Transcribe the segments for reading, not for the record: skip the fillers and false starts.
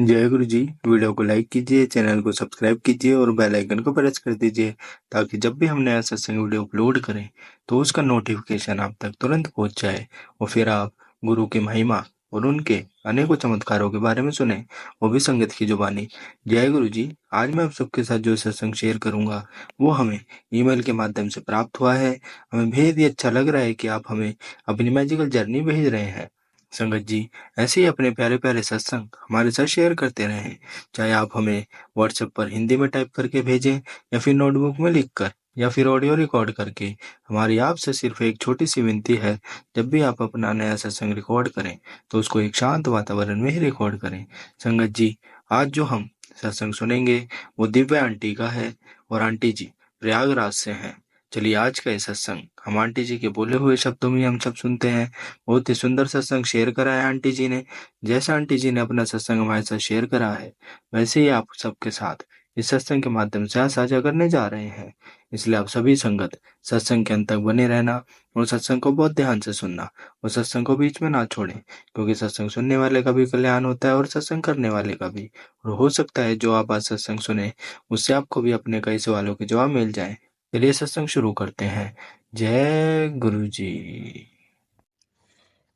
जय गुरु जी। वीडियो को लाइक कीजिए, चैनल को सब्सक्राइब कीजिए और बेल आइकन को प्रेस कर दीजिए ताकि जब भी हम नया सत्संग वीडियो अपलोड करें तो उसका नोटिफिकेशन आप तक तुरंत पहुंच जाए और फिर आप गुरु की महिमा और उनके अनेकों चमत्कारों के बारे में सुने, वो भी संगत की जुबानी। जय गुरु जी। आज मैं आप सबके साथ जो सत्संग शेयर करूंगा वो हमें ईमेल के माध्यम से प्राप्त हुआ है। हमें बेहद ही अच्छा लग रहा है कि आप हमें अपनी मैजिकल जर्नी भेज रहे हैं। संगत जी, ऐसे ही अपने प्यारे प्यारे सत्संग हमारे साथ शेयर करते रहें। चाहे आप हमें व्हाट्सएप पर हिंदी में टाइप करके भेजें या फिर नोटबुक में लिख कर या फिर ऑडियो रिकॉर्ड करके। हमारी आपसे सिर्फ एक छोटी सी विनती है, जब भी आप अपना नया सत्संग रिकॉर्ड करें तो उसको एक शांत वातावरण में ही रिकॉर्ड करें। संगत जी, आज जो हम सत्संग सुनेंगे वो दिव्या आंटी का है और आंटी जी प्रयागराज से हैं। चलिए आज का ये सत्संग हम आंटी जी के बोले हुए शब्दों में हम सब सुनते हैं। बहुत ही सुंदर सत्संग शेयर करा है आंटी जी ने। जैसा आंटी जी ने अपना सत्संग हमारे साथ शेयर करा है वैसे ही आप सबके साथ इस सत्संग के माध्यम से आज साझा करने जा रहे हैं। इसलिए आप सभी संगत सत्संग के अंत तक बने रहना और सत्संग को बहुत ध्यान से सुनना और सत्संग को बीच में ना छोड़ें, क्योंकि सत्संग सुनने वाले का भी कल्याण होता है और सत्संग करने वाले का भी। और हो सकता है जो आप आज सत्संग सुने उससे आपको भी अपने कई सवालों के जवाब मिल जाए। चलिए सत्संग शुरू करते हैं। जय गुरु जी।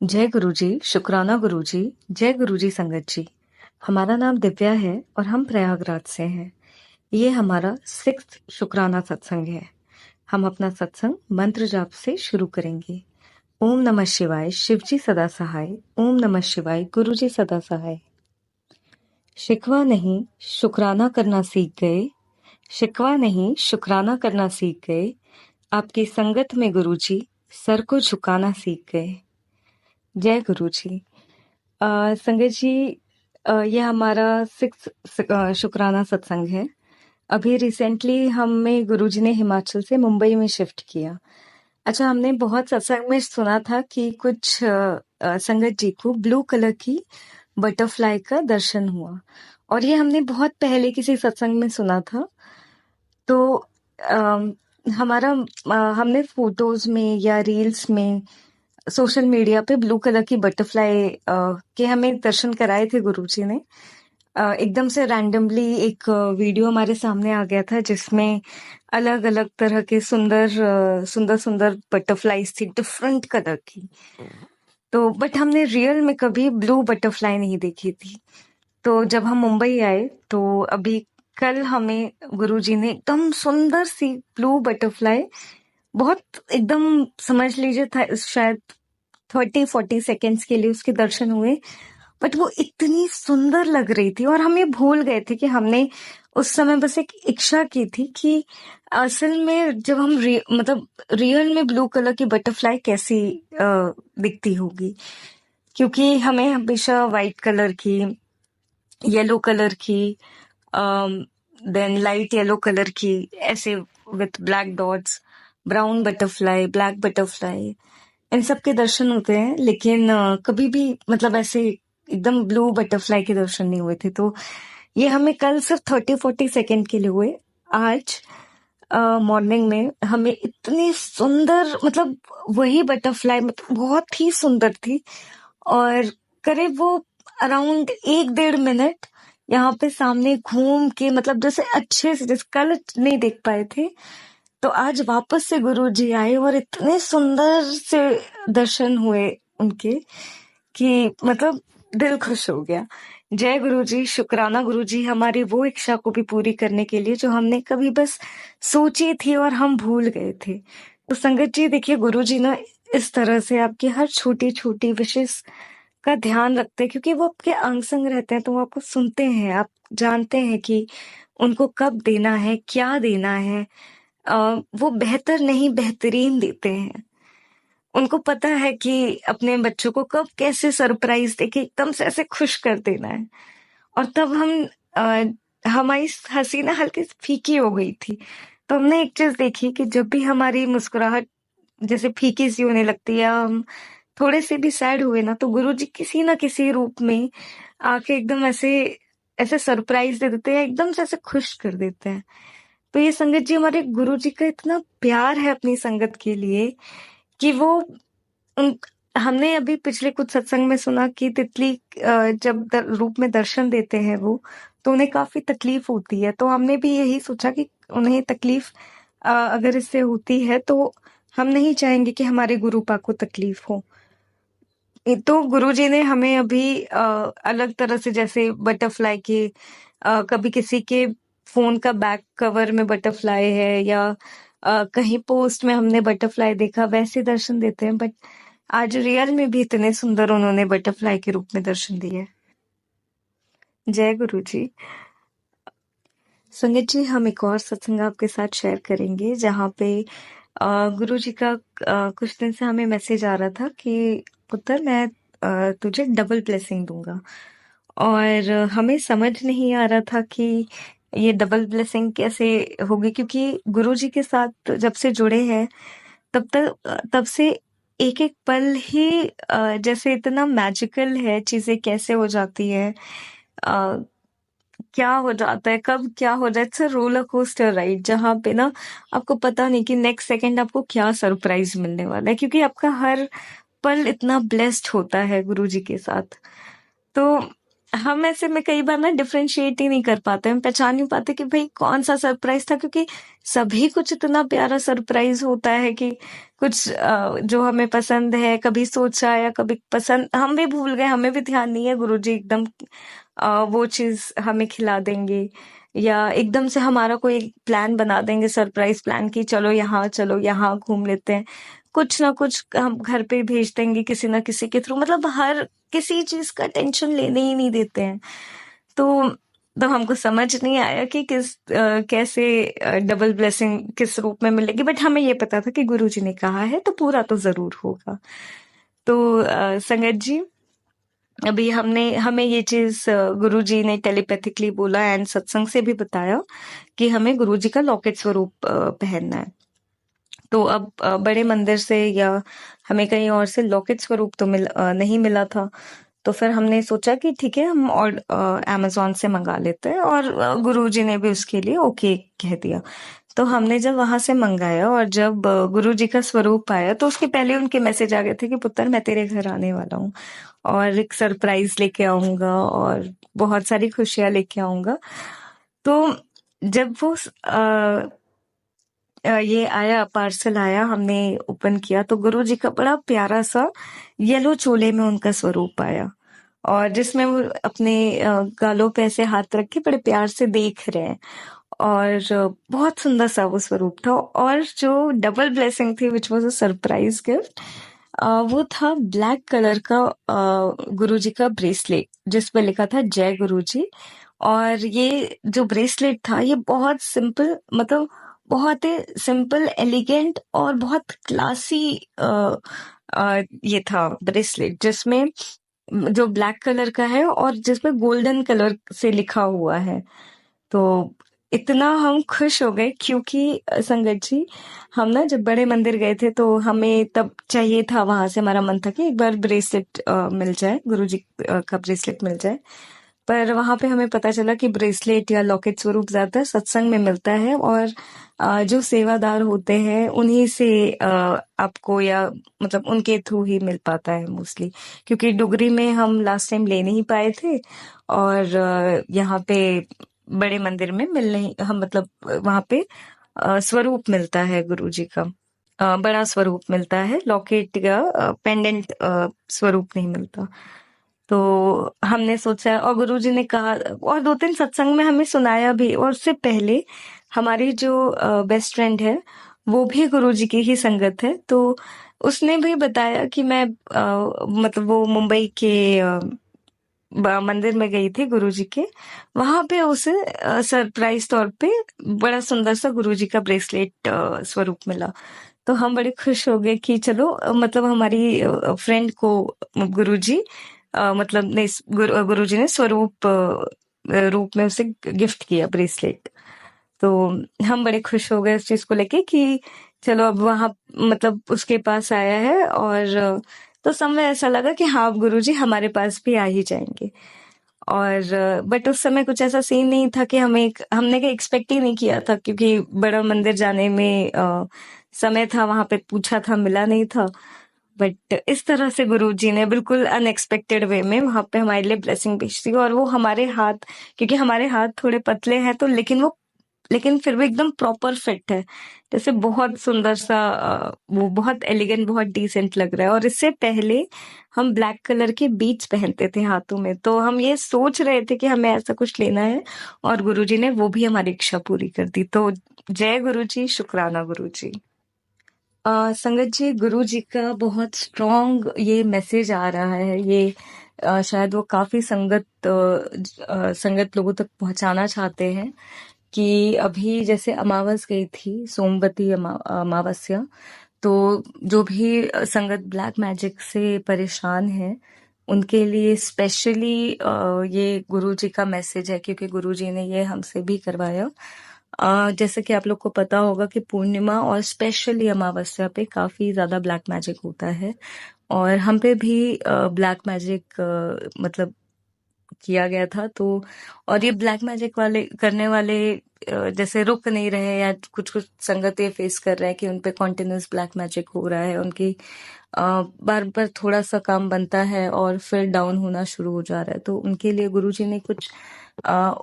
जय गुरु जी, शुक्राना गुरु जी, जय गुरु जी संगत जी। हमारा नाम दिव्या है और हम प्रयागराज से हैं। ये हमारा 6th शुक्राना सत्संग है। हम अपना सत्संग मंत्र जाप से शुरू करेंगे। ओम नमः शिवाय, शिवजी सदा सहाय। ओम नमः शिवाय, गुरु जी सदा सहाय। शिकवा नहीं शुक्राना करना सीख गए, शिकवा नहीं शुक्राना करना सीख गए। आपकी संगत में गुरु जी सर को झुकाना सीख गए। जय गुरु जी। संगत जी, ये हमारा 6th शुक्राना सत्संग है। अभी रिसेंटली हमें गुरुजी ने हिमाचल से मुंबई में शिफ्ट किया। अच्छा, हमने बहुत सत्संग में सुना था कि कुछ संगत जी को ब्लू कलर की बटरफ्लाई का दर्शन हुआ, और ये हमने बहुत पहले किसी सत्संग में सुना था। तो अम, हमने फोटोज में या रील्स में सोशल मीडिया पे ब्लू कलर की बटरफ्लाई के हमें दर्शन कराए थे गुरुजी ने। एकदम से रैंडमली एक वीडियो हमारे सामने आ गया था जिसमें अलग अलग तरह के सुंदर सुंदर बटरफ्लाईज थी, डिफरेंट कलर की। तो बट हमने रियल में कभी ब्लू बटरफ्लाई नहीं देखी थी। तो जब हम मुंबई आए तो अभी कल हमें गुरुजी ने एकदम सुंदर सी ब्लू बटरफ्लाई, बहुत एकदम समझ लीजिए था, शायद 30-40 सेकेंड्स के लिए उसके दर्शन हुए। बट वो इतनी सुंदर लग रही थी और हम ये भूल गए थे कि हमने उस समय बस एक इच्छा की थी कि असल में जब हम मतलब रियल में ब्लू कलर की बटरफ्लाई कैसी दिखती होगी, क्योंकि हमें हमेशा वाइट कलर की, येलो कलर की, देन लाइट येलो कलर की, ऐसे with black dots, brown butterfly, black butterfly, इन सब के दर्शन होते हैं। लेकिन कभी भी मतलब ऐसे एकदम ब्लू बटरफ्लाई के दर्शन नहीं हुए थे। तो ये हमें कल सिर्फ 30-40 सेकेंड के लिए हुए। आज मॉर्निंग में हमें इतनी सुंदर, मतलब वही बटरफ्लाई मतलब बहुत ही सुंदर थी, और करीब वो अराउंड 1-1.5 मिनट यहाँ पे सामने घूम के, मतलब जैसे अच्छे से, जैसे कल नहीं देख पाए थे तो आज वापस से गुरु जी आए और इतने सुंदर से दर्शन हुए उनके कि मतलब दिल खुश हो गया। जय गुरु जी, शुक्राना गुरु जी हमारी वो इच्छा को भी पूरी करने के लिए जो हमने कभी बस सोची थी और हम भूल गए थे। तो संगत जी देखिए, गुरु जी ना इस तरह से आपकी हर छोटी छोटी विशेष का ध्यान रखते हैं, क्योंकि वो आपके अंग संग रहते हैं, तो वो आपको सुनते हैं, आप जानते हैं कि उनको कब देना है, क्या देना है। वो बेहतर नहीं बेहतरीन देते हैं। उनको पता है कि अपने बच्चों को कब कैसे सरप्राइज देके एकदम से ऐसे खुश कर देना है। और तब हमारी हंसी ना हल्की सी फीकी हो गई थी। तो हमने एक चीज देखी कि जब भी हमारी मुस्कुराहट जैसे फीकी सी होने लगती है, हम थोड़े से भी सैड हुए ना, तो गुरुजी किसी ना किसी रूप में आके एकदम ऐसे ऐसे सरप्राइज दे देते हैं, एकदम से ऐसे खुश कर देते हैं। तो ये संगत जी, हमारे गुरुजी का इतना प्यार है अपनी संगत के लिए कि वो उन हमने अभी पिछले कुछ सत्संग में सुना कि तितली जब रूप में दर्शन देते हैं वो, तो उन्हें काफी तकलीफ होती है। तो हमने भी यही सोचा कि उन्हें तकलीफ अगर इससे होती है तो हम नहीं चाहेंगे कि हमारे गुरुपा को तकलीफ हो। तो गुरुजी ने हमें अभी अलग तरह से, जैसे बटरफ्लाई के कभी किसी के फोन का बैक कवर में बटरफ्लाई है, या कहीं पोस्ट में हमने बटरफ्लाई देखा, वैसे दर्शन देते हैं। बट आज रियल में भी इतने सुंदर उन्होंने बटरफ्लाई के रूप में दर्शन दिए। जय गुरु जी। संगत जी, हम एक और सत्संग आपके साथ शेयर करेंगे जहाँ पे गुरु जी का कुछ दिन से हमें मैसेज आ रहा था कि पुत्र मैं तुझे डबल ब्लेसिंग दूंगा। और हमें समझ नहीं आ रहा था कि ये डबल ब्लेसिंग कैसे होगी, क्योंकि गुरु जी के साथ जब से जुड़े हैं तब से एक एक पल ही जैसे इतना मैजिकल है, चीजें कैसे हो जाती है, क्या हो जाता है, कब क्या हो जाए। It's a roller coaster ride, जहाँ पे ना आपको पता नहीं कि नेक्स्ट सेकंड आपको क्या सरप्राइज मिलने वाला है, क्योंकि आपका हर पल इतना ब्लेस्ड होता है गुरु जी के साथ। तो हम ऐसे में कई बार ना डिफरेंशिएट ही नहीं कर पाते, हम पहचान नहीं पाते कि भाई कौन सा सरप्राइज था, क्योंकि सभी कुछ इतना प्यारा सरप्राइज होता है कि कुछ जो हमें पसंद है, कभी सोचा या कभी पसंद हम भी भूल गए, हमें भी ध्यान नहीं है, गुरुजी एकदम वो चीज हमें खिला देंगे, या एकदम से हमारा कोई प्लान बना देंगे, सरप्राइज प्लान की चलो यहाँ घूम लेते हैं। कुछ ना कुछ हम घर पे भेज देंगे किसी ना किसी के थ्रू, मतलब हर किसी चीज का टेंशन लेने ही नहीं देते हैं। तो हमको समझ नहीं आया कि कैसे डबल ब्लेसिंग किस रूप में मिलेगी, बट हमें ये पता था कि गुरुजी ने कहा है तो पूरा तो जरूर होगा। तो संगत जी, अभी हमें ये चीज गुरुजी ने टेलीपैथिकली बोला एंड सत्संग से भी बताया कि हमें गुरुजी का लॉकेट स्वरूप पहनना है। तो अब बड़े मंदिर से या हमें कहीं और से लॉकेट स्वरूप तो नहीं मिला था। तो फिर हमने सोचा कि ठीक है, हम और अमेज़न से मंगा लेते हैं, और गुरुजी ने भी उसके लिए ओके कह दिया। तो हमने जब वहां से मंगाया और जब गुरुजी का स्वरूप आया, तो उसके पहले उनके मैसेज आ गए थे कि पुत्र मैं तेरे घर आने वाला हूँ और एक सरप्राइज लेके आऊंगा और बहुत सारी खुशियां लेके आऊंगा। तो जब वो ये आया, पार्सल आया, हमने ओपन किया, तो गुरुजी का बड़ा प्यारा सा येलो चोले में उनका स्वरूप आया, और जिसमें वो अपने गालों पे ऐसे हाथ रख के बड़े प्यार से देख रहे हैं, और बहुत सुंदर सा वो स्वरूप था। और जो डबल ब्लेसिंग थी which was a surprise gift, वो था ब्लैक कलर का गुरुजी का ब्रेसलेट जिस पे लिखा था जय गुरुजी। और ये जो ब्रेसलेट था ये बहुत सिंपल, मतलब बहुत ही सिंपल, एलिगेंट और बहुत क्लासी ये था ब्रेसलेट, जिसमें जो ब्लैक कलर का है और जिसमें गोल्डन कलर से लिखा हुआ है। तो इतना हम खुश हो गए, क्योंकि संगत जी, हम ना जब बड़े मंदिर गए थे तो हमें तब चाहिए था, वहां से हमारा मन था कि एक बार ब्रेसलेट मिल जाए, गुरुजी का ब्रेसलेट मिल जाए। पर वहां पे हमें पता चला कि ब्रेसलेट या लॉकेट स्वरूप ज्यादा सत्संग में मिलता है, और जो सेवादार होते हैं उन्हीं से आपको, या मतलब उनके थ्रू ही मिल पाता है मोस्टली, क्योंकि डुगरी में हम लास्ट टाइम ले नहीं पाए थे, और यहाँ पे बड़े मंदिर में मिल नहीं, हम मतलब वहां पे स्वरूप मिलता है गुरुजी का, बड़ा स्वरूप मिलता है, लॉकेट या पेंडेंट स्वरूप नहीं मिलता। तो हमने सोचा, और गुरुजी ने कहा, और दो तीन सत्संग में हमें सुनाया भी, और उससे पहले हमारी जो बेस्ट फ्रेंड है वो भी गुरुजी की ही संगत है, तो उसने भी बताया कि मैं मतलब वो मुंबई के मंदिर में गई थी गुरुजी के, वहां पे उसे सरप्राइज तौर पे बड़ा सुंदर सा गुरुजी का ब्रेसलेट स्वरूप मिला। तो हम बड़े खुश हो गए कि चलो मतलब हमारी फ्रेंड को गुरुजी मतलब नहीं, गुरुजी ने स्वरूप रूप में उसे गिफ्ट किया ब्रेसलेट। तो हम बड़े खुश हो गए उस चीज को लेके कि चलो अब वहां मतलब उसके पास आया है, और तो समय ऐसा लगा कि हाँ अब गुरुजी हमारे पास भी आ ही जाएंगे। और बट उस समय कुछ ऐसा सीन नहीं था कि हमने एक्सपेक्ट ही नहीं किया था, क्योंकि बड़ा मंदिर जाने में समय था, वहां पे पूछा था, मिला नहीं था। बट इस तरह से गुरुजी ने बिल्कुल अनएक्सपेक्टेड वे में वहाँ पे हमारे लिए ब्लेसिंग भेज दी, और वो हमारे हाथ, क्योंकि हमारे हाथ थोड़े पतले हैं तो लेकिन फिर भी एकदम प्रॉपर फिट है। जैसे बहुत सुंदर सा वो बहुत एलिगेंट, बहुत डिसेंट लग रहा है। और इससे पहले हम ब्लैक कलर के बीट्स पहनते थे हाथों में, तो हम ये सोच रहे थे कि हमें ऐसा कुछ लेना है, और गुरुजी ने वो भी हमारी इच्छा पूरी कर दी। तो जय गुरुजी, शुक्राना गुरुजी। संगत जी, गुरु जी का बहुत स्ट्रॉन्ग ये मैसेज आ रहा है, ये शायद वो काफी संगत लोगों तक पहुंचाना चाहते हैं कि अभी जैसे अमावस गई थी, सोमवती अमावस्या, तो जो भी संगत ब्लैक मैजिक से परेशान है उनके लिए स्पेशली ये गुरु जी का मैसेज है, क्योंकि गुरु जी ने ये हमसे भी करवाया। जैसे कि आप लोग को पता होगा कि पूर्णिमा और स्पेशली अमावस्या पे काफी ज्यादा ब्लैक मैजिक होता है, और हम पे भी ब्लैक मैजिक मतलब किया गया था। तो और ये ब्लैक मैजिक वाले करने वाले जैसे रुक नहीं रहे, या कुछ कुछ संगतें फेस कर रहे हैं कि उनपे कॉन्टिन्यूस ब्लैक मैजिक हो रहा है, उनकी बार बार थोड़ा सा काम बनता है और फिर डाउन होना शुरू हो जा रहा है। तो उनके लिए गुरुजी ने कुछ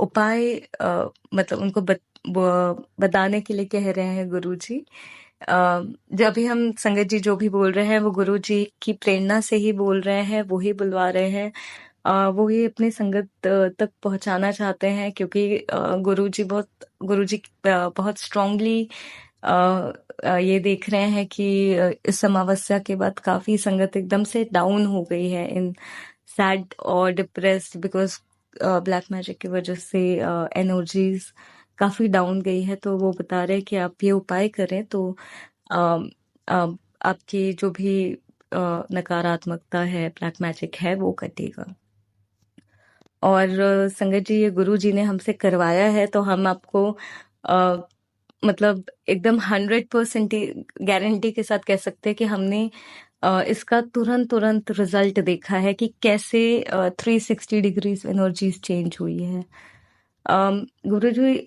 उपाय मतलब उनको बताने के लिए कह रहे हैं गुरुजी। जब भी हम संगत जी जो भी बोल रहे हैं वो गुरु जी की प्रेरणा से ही बोल रहे हैं, वो ही बुलवा रहे हैं। वो ये अपने संगत तक पहुंचाना चाहते हैं, क्योंकि गुरु जी बहुत स्ट्रांगली ये देख रहे हैं कि इस अमावस्या के बाद काफी संगत एकदम से डाउन हो गई है, इन सैड और डिप्रेस्ड, बिकॉज ब्लैक मैजिक की वजह से एनर्जीज काफी डाउन गई है। तो वो बता रहे हैं कि आप ये उपाय करें तो अम, अम, आपकी जो भी नकारात्मकता है, ब्लैक मैजिक है, वो कटेगा। और संगत जी, ये गुरु जी ने हमसे करवाया है, तो हम आपको अ, मतलब एकदम 100% गारंटी के साथ कह सकते हैं कि हमने इसका तुरंत तुरंत रिजल्ट देखा है कि कैसे 360 डिग्रीज एनर्जीज चेंज हुई है। गुरु जी,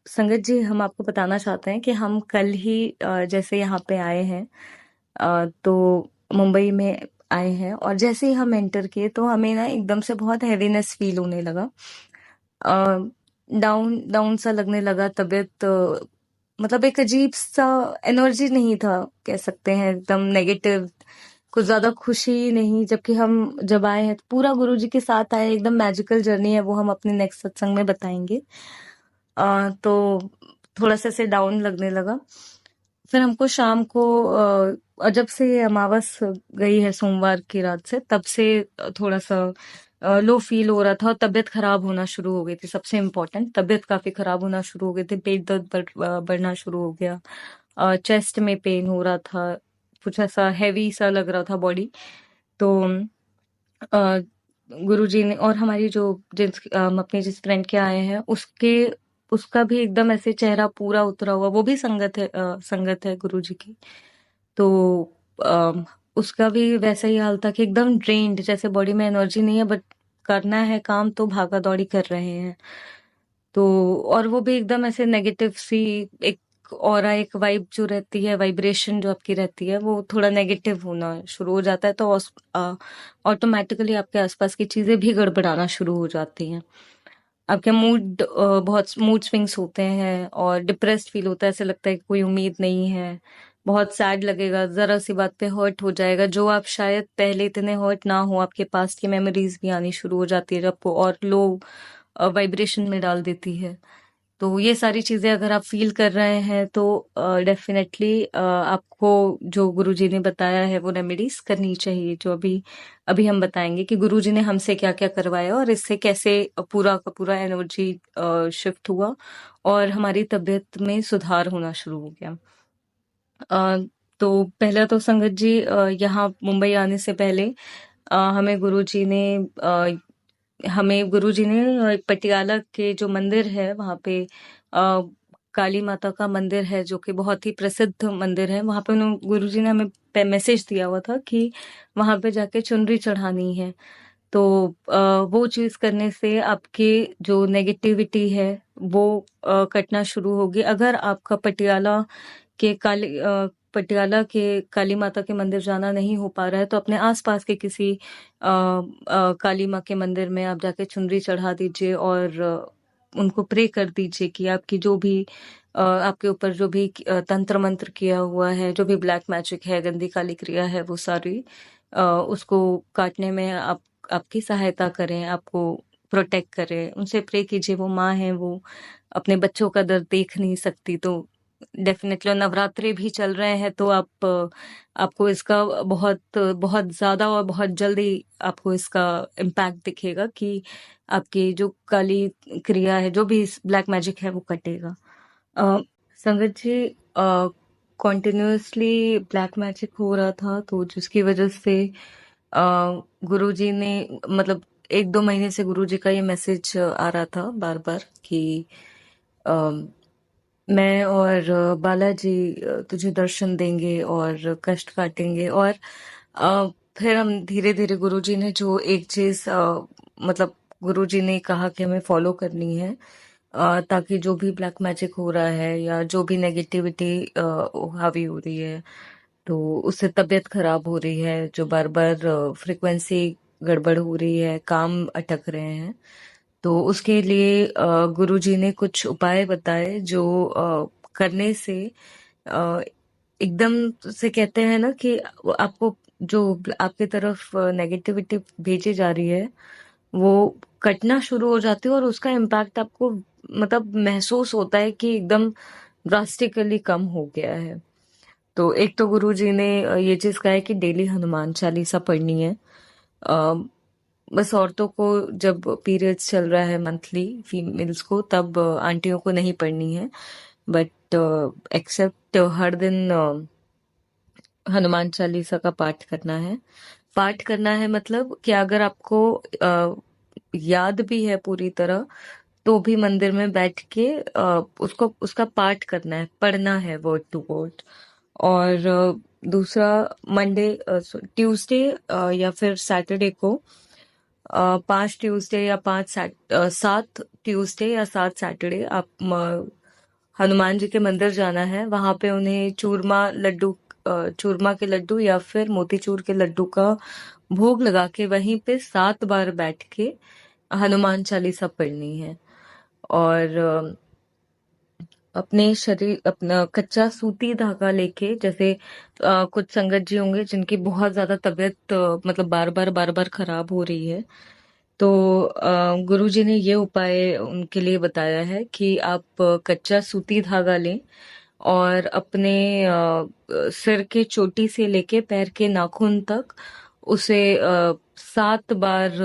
संगत जी, हम आपको बताना चाहते हैं कि हम कल ही जैसे यहाँ पे आए हैं, तो मुंबई में आए हैं, और जैसे ही हम एंटर किए तो हमें ना एकदम से बहुत हैवीनेस फील होने लगा, डाउन डाउन सा लगने लगा तबीयत। मतलब एक अजीब सा एनर्जी नहीं था, कह सकते हैं एकदम नेगेटिव, कुछ ज्यादा खुशी नहीं। जबकि हम जब आए हैं तो पूरा गुरुजी के साथ आए, एकदम मैजिकल जर्नी है, वो हम अपने नेक्स्ट सत्संग में बताएंगे। तो थोड़ा सा से डाउन लगने लगा। फिर हमको शाम को और जब से ये अमावस गई है सोमवार की रात से, तब से थोड़ा सा लो फील हो रहा था, और तबीयत खराब होना शुरू हो गई थी। सबसे इम्पोर्टेंट, तबीयत काफी खराब होना शुरू हो गई थी, पेट दर्द बढ़ना शुरू हो गया, चेस्ट में पेन हो रहा था, कुछ ऐसा हैवी सा लग रहा था बॉडी। तो गुरुजी ने, और हमारी जो हम अपने जिस फ्रेंड के आए हैं उसका भी एकदम ऐसे चेहरा पूरा उतरा हुआ, वो भी संगत है गुरुजी की। तो अ, उसका भी वैसा ही हाल था कि एकदम ड्रेन्ड, जैसे बॉडी में एनर्जी नहीं है, बट करना है काम तो भागा दौड़ी कर रहे हैं। तो और वो भी एकदम ऐसे नेगेटिव सी एक ऑरा, एक वाइब जो रहती है, वाइब्रेशन जो आपकी रहती है, वो थोड़ा नेगेटिव होना शुरू हो जाता है, तो ऑटोमेटिकली आपके आसपास की चीजें भी गड़बड़ाना शुरू हो जाती हैं। आपके बहुत मूड स्विंग्स होते हैं, और डिप्रेस्ड फील होता है, ऐसे लगता है कि कोई उम्मीद नहीं है, बहुत सैड लगेगा, जरा सी बात पे हर्ट हो जाएगा, जो आप शायद पहले इतने हर्ट ना हो, आपके पास की मेमोरीज भी आनी शुरू हो जाती है, जब आपको और लो वाइब्रेशन में डाल देती है। तो ये सारी चीजें अगर आप फील कर रहे हैं तो डेफिनेटली आपको जो गुरुजी ने बताया है वो रेमेडीज करनी चाहिए, जो अभी अभी हम बताएंगे कि गुरुजी ने हमसे क्या क्या करवाया और इससे कैसे पूरा का पूरा एनर्जी शिफ्ट हुआ और हमारी तबीयत में सुधार होना शुरू हो गया। तो पहला तो संगत जी, यहाँ मुंबई आने से पहले हमें गुरुजी ने पटियाला के जो मंदिर है वहाँ पे काली माता का मंदिर है, जो कि बहुत ही प्रसिद्ध मंदिर है। वहाँ पे गुरुजी ने हमें मैसेज दिया हुआ था कि वहाँ पे जाके चुनरी चढ़ानी है। तो वो चीज करने से आपकी जो नेगेटिविटी है वो कटना शुरू होगी। अगर आपका पटियाला के पटियाला के काली माता के मंदिर जाना नहीं हो पा रहा है तो अपने आसपास के किसी काली माँ के मंदिर में आप जाके चुनरी चढ़ा दीजिए और उनको प्रे कर दीजिए कि आपकी जो भी आपके ऊपर जो भी तंत्र मंत्र किया हुआ है, जो भी ब्लैक मैजिक है, गंदी काली क्रिया है, वो सारी उसको काटने में आपकी सहायता करें, आपको प्रोटेक्ट करें। उनसे प्रे कीजिए, वो माँ है, वो अपने बच्चों का दर्द देख नहीं सकती, तो डेफिनेटली नवरात्रि भी चल रहे हैं तो आपको इसका बहुत बहुत ज्यादा और बहुत जल्दी आपको इसका इम्पैक्ट दिखेगा कि आपकी जो काली क्रिया है, जो भी ब्लैक मैजिक है, वो कटेगा। संगत जी, कॉन्टिन्यूसली ब्लैक मैजिक हो रहा था तो जिसकी वजह से गुरुजी ने मतलब 1-2 महीने से गुरुजी का ये मैसेज आ रहा था बार बार कि मैं और बालाजी तुझे दर्शन देंगे और कष्ट काटेंगे। और फिर हम धीरे धीरे गुरुजी ने जो एक चीज मतलब गुरुजी ने कहा कि हमें फॉलो करनी है ताकि जो भी ब्लैक मैजिक हो रहा है या जो भी नेगेटिविटी हावी हो रही है तो उससे तबीयत खराब हो रही है, जो बार बार फ्रिक्वेंसी गड़बड़ हो रही है, काम अटक रहे हैं, तो उसके लिए गुरुजी ने कुछ उपाय बताए जो करने से अ, एकदम से कहते हैं ना कि आपको जो आपके तरफ नेगेटिविटी भेजी जा रही है वो कटना शुरू हो जाती है और उसका इम्पैक्ट आपको मतलब महसूस होता है कि एकदम ड्रास्टिकली कम हो गया है। तो एक तो गुरुजी ने ये चीज कहा है कि डेली हनुमान चालीसा पढ़नी है। अ, बस औरतों को जब पीरियड्स चल रहा है मंथली फीमेल्स को तब आंटियों को नहीं पढ़नी है, बट एक्सेप्ट हर दिन हनुमान चालीसा का पाठ करना है। पाठ करना है मतलब कि अगर आपको याद भी है पूरी तरह तो भी मंदिर में बैठ के उसको उसका पाठ करना है, पढ़ना है वर्ड टू वर्ड। और दूसरा मंडे ट्यूसडे या फिर सैटरडे को 5 ट्यूसडे या 7 ट्यूसडे या 7 सैटरडे आप हनुमान जी के मंदिर जाना है। वहां पे उन्हें चूरमा के लड्डू या फिर मोतीचूर के लड्डू का भोग लगा के वहीं पे 7 बार बैठ के हनुमान चालीसा पढ़नी है। और अपने शरीर अपना कच्चा सूती धागा लेके, जैसे कुछ संगत जी होंगे जिनकी बहुत ज्यादा तबीयत मतलब बार बार खराब हो रही है, तो गुरुजी ने ये उपाय उनके लिए बताया है कि आप कच्चा सूती धागा लें और अपने सिर के चोटी से लेके पैर के नाखून तक उसे 7 बार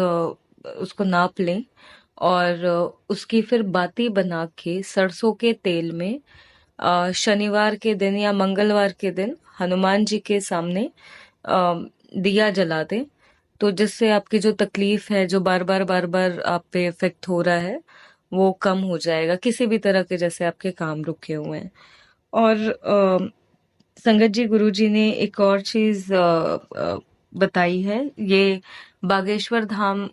उसको नाप लें और उसकी फिर बाती बना के सरसों के तेल में शनिवार के दिन या मंगलवार के दिन हनुमान जी के सामने दिया जला दें। तो जिससे आपकी जो तकलीफ है, जो बार बार आप पे इफेक्ट हो रहा है, वो कम हो जाएगा, किसी भी तरह के जैसे आपके काम रुके हुए हैं। और संगत जी, गुरु जी ने एक और चीज बताई है, ये बागेश्वर धाम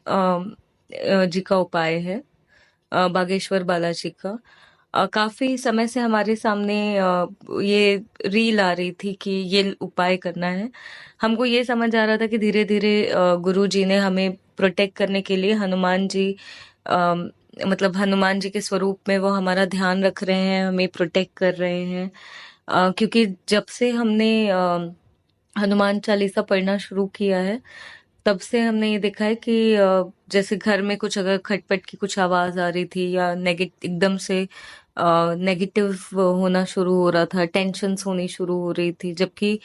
जी का उपाय है, बागेश्वर बालाजी का। काफी समय से हमारे सामने ये रील आ रही थी कि ये उपाय करना है। हमको ये समझ आ रहा था कि धीरे धीरे गुरु जी ने हमें प्रोटेक्ट करने के लिए हनुमान जी मतलब हनुमान जी के स्वरूप में वो हमारा ध्यान रख रहे हैं, हमें प्रोटेक्ट कर रहे हैं। क्योंकि जब से हमने हनुमान चालीसा पढ़ना शुरू किया है तब से हमने ये देखा है कि जैसे घर में कुछ अगर खटपट की कुछ आवाज आ रही थी या एकदम से नेगेटिव होना शुरू हो रहा था, टेंशन होनी शुरू हो रही थी, जबकि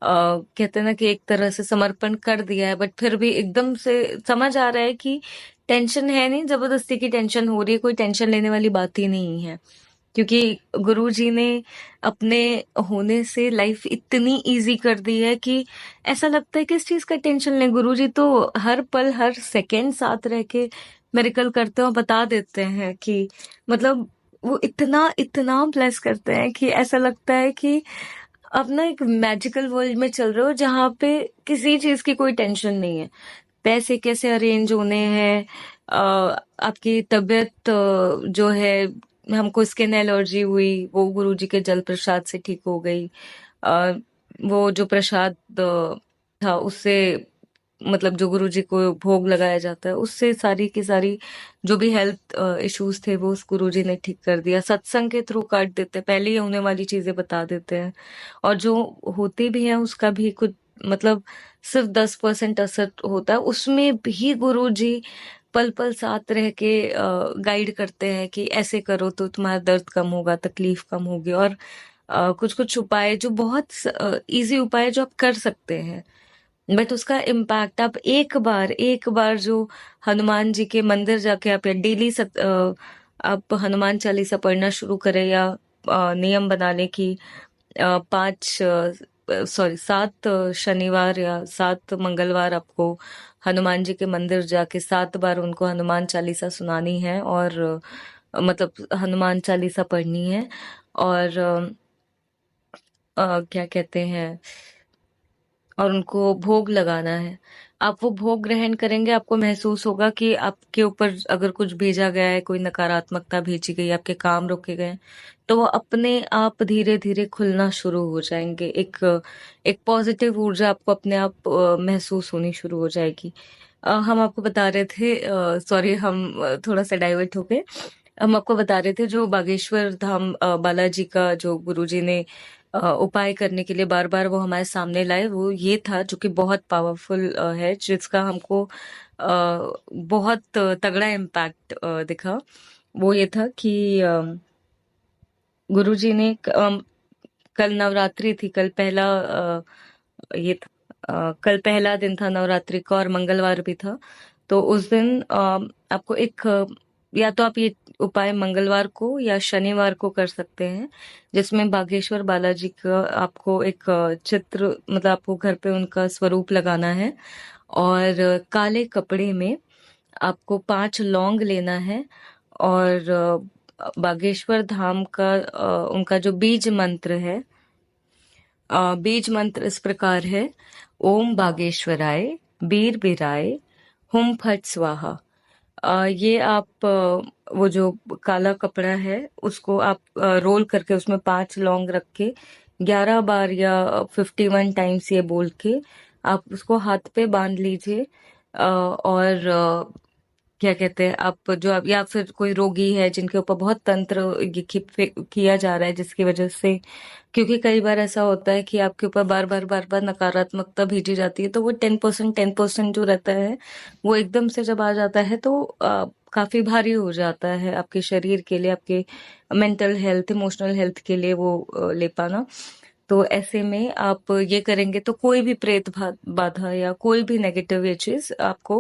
कहते हैं ना कि एक तरह से समर्पण कर दिया है बट फिर भी एकदम से समझ आ रहा है कि टेंशन है नहीं, जबरदस्ती की टेंशन हो रही है, कोई टेंशन लेने वाली बात ही नहीं है। क्योंकि गुरु जी ने अपने होने से लाइफ इतनी इजी कर दी है कि ऐसा लगता है किस चीज का टेंशन लें। गुरु जी तो हर पल हर सेकंड साथ रह के मेरिकल करते हैं और बता देते हैं कि मतलब वो इतना इतना ब्लेस करते हैं कि ऐसा लगता है कि आप ना एक मैजिकल वर्ल्ड में चल रहे हो जहाँ पे किसी चीज की कोई टेंशन नहीं है। पैसे कैसे अरेंज होने हैं, आपकी तबीयत जो है, हमको स्किन एलर्जी हुई वो गुरुजी के जल प्रसाद से ठीक हो गई। वो जो प्रसाद था उससे, मतलब जो गुरुजी को भोग लगाया जाता है उससे सारी की सारी जो भी हेल्थ इश्यूज थे वो उस गुरुजी ने ठीक कर दिया। सत्संग के थ्रू काट देते हैं, पहले ही होने वाली चीजें बता देते हैं, और जो होती भी है उसका भी कुछ मतलब सिर्फ 10% असर होता है, उसमें भी गुरुजी पल पल साथ रह के गाइड करते हैं कि ऐसे करो तो तुम्हारा दर्द कम होगा, तकलीफ कम होगी। और कुछ कुछ उपाय जो बहुत इजी उपाय जो आप कर सकते हैं, बट उसका इम्पैक्ट आप एक बार जो हनुमान जी के मंदिर जाके आप या डेली आप हनुमान चालीसा पढ़ना शुरू करें, या नियम बना लें कि 7 शनिवार या 7 मंगलवार आपको हनुमान जी के मंदिर जाके 7 बार उनको हनुमान चालीसा सुनानी है, और मतलब हनुमान चालीसा पढ़नी है। और क्या कहते हैं, और उनको भोग लगाना है। आप वो भोग ग्रहण करेंगे, आपको महसूस होगा कि आपके ऊपर अगर कुछ भेजा गया है, कोई नकारात्मकता भेजी गई, आपके काम रोके गए, तो वो अपने आप धीरे-धीरे खुलना शुरू हो जाएँगे। एक एक पॉजिटिव ऊर्जा आपको अपने आप महसूस होनी शुरू हो जाएगी। हम आपको बता रहे थे, सॉरी हम थोड़ा-सा डाइवर्ट हो गए। हम आपको बता रहे थे जो बागेश्वर धाम बालाजी का जो गुरुजी ने उपाय करने के लिए बार बार वो हमारे सामने लाए, वो ये था जो कि बहुत पावरफुल है, जिसका हमको बहुत तगड़ा इम्पैक्ट दिखा। वो ये था कि गुरुजी ने कल नवरात्रि थी, कल पहला ये था, कल पहला दिन था नवरात्रि का और मंगलवार भी था। तो उस दिन आपको एक या तो आप ये उपाय मंगलवार को या शनिवार को कर सकते हैं, जिसमें बागेश्वर बालाजी का आपको एक चित्र, मतलब आपको घर पे उनका स्वरूप लगाना है, और काले कपड़े में आपको 5 लौंग लेना है, और बागेश्वर धाम का उनका जो बीज मंत्र है, बीज मंत्र इस प्रकार है: ओम बागेश्वराय बीर बिराय हुम फट स्वाहा। ये आप वो जो काला कपड़ा है उसको आप रोल करके उसमें 5 लौंग रख के 11 बार या 51 टाइम्स ये बोल के आप उसको हाथ पे बांध लीजिए। और क्या कहते हैं, आप जो आप या फिर कोई रोगी है जिनके ऊपर बहुत तंत्र ये किया जा रहा है, जिसकी वजह से, क्योंकि कई बार ऐसा होता है कि आपके ऊपर बार बार नकारात्मकता भेजी जाती है, तो वो 10% जो रहता है वो एकदम से जब आ जाता है तो काफी भारी हो जाता है आपके शरीर के लिए, आपके मेंटल हेल्थ, इमोशनल हेल्थ के लिए वो ले पाना। तो ऐसे में आप ये करेंगे तो कोई भी प्रेत बाधा या कोई भी नेगेटिव ये चीज आपको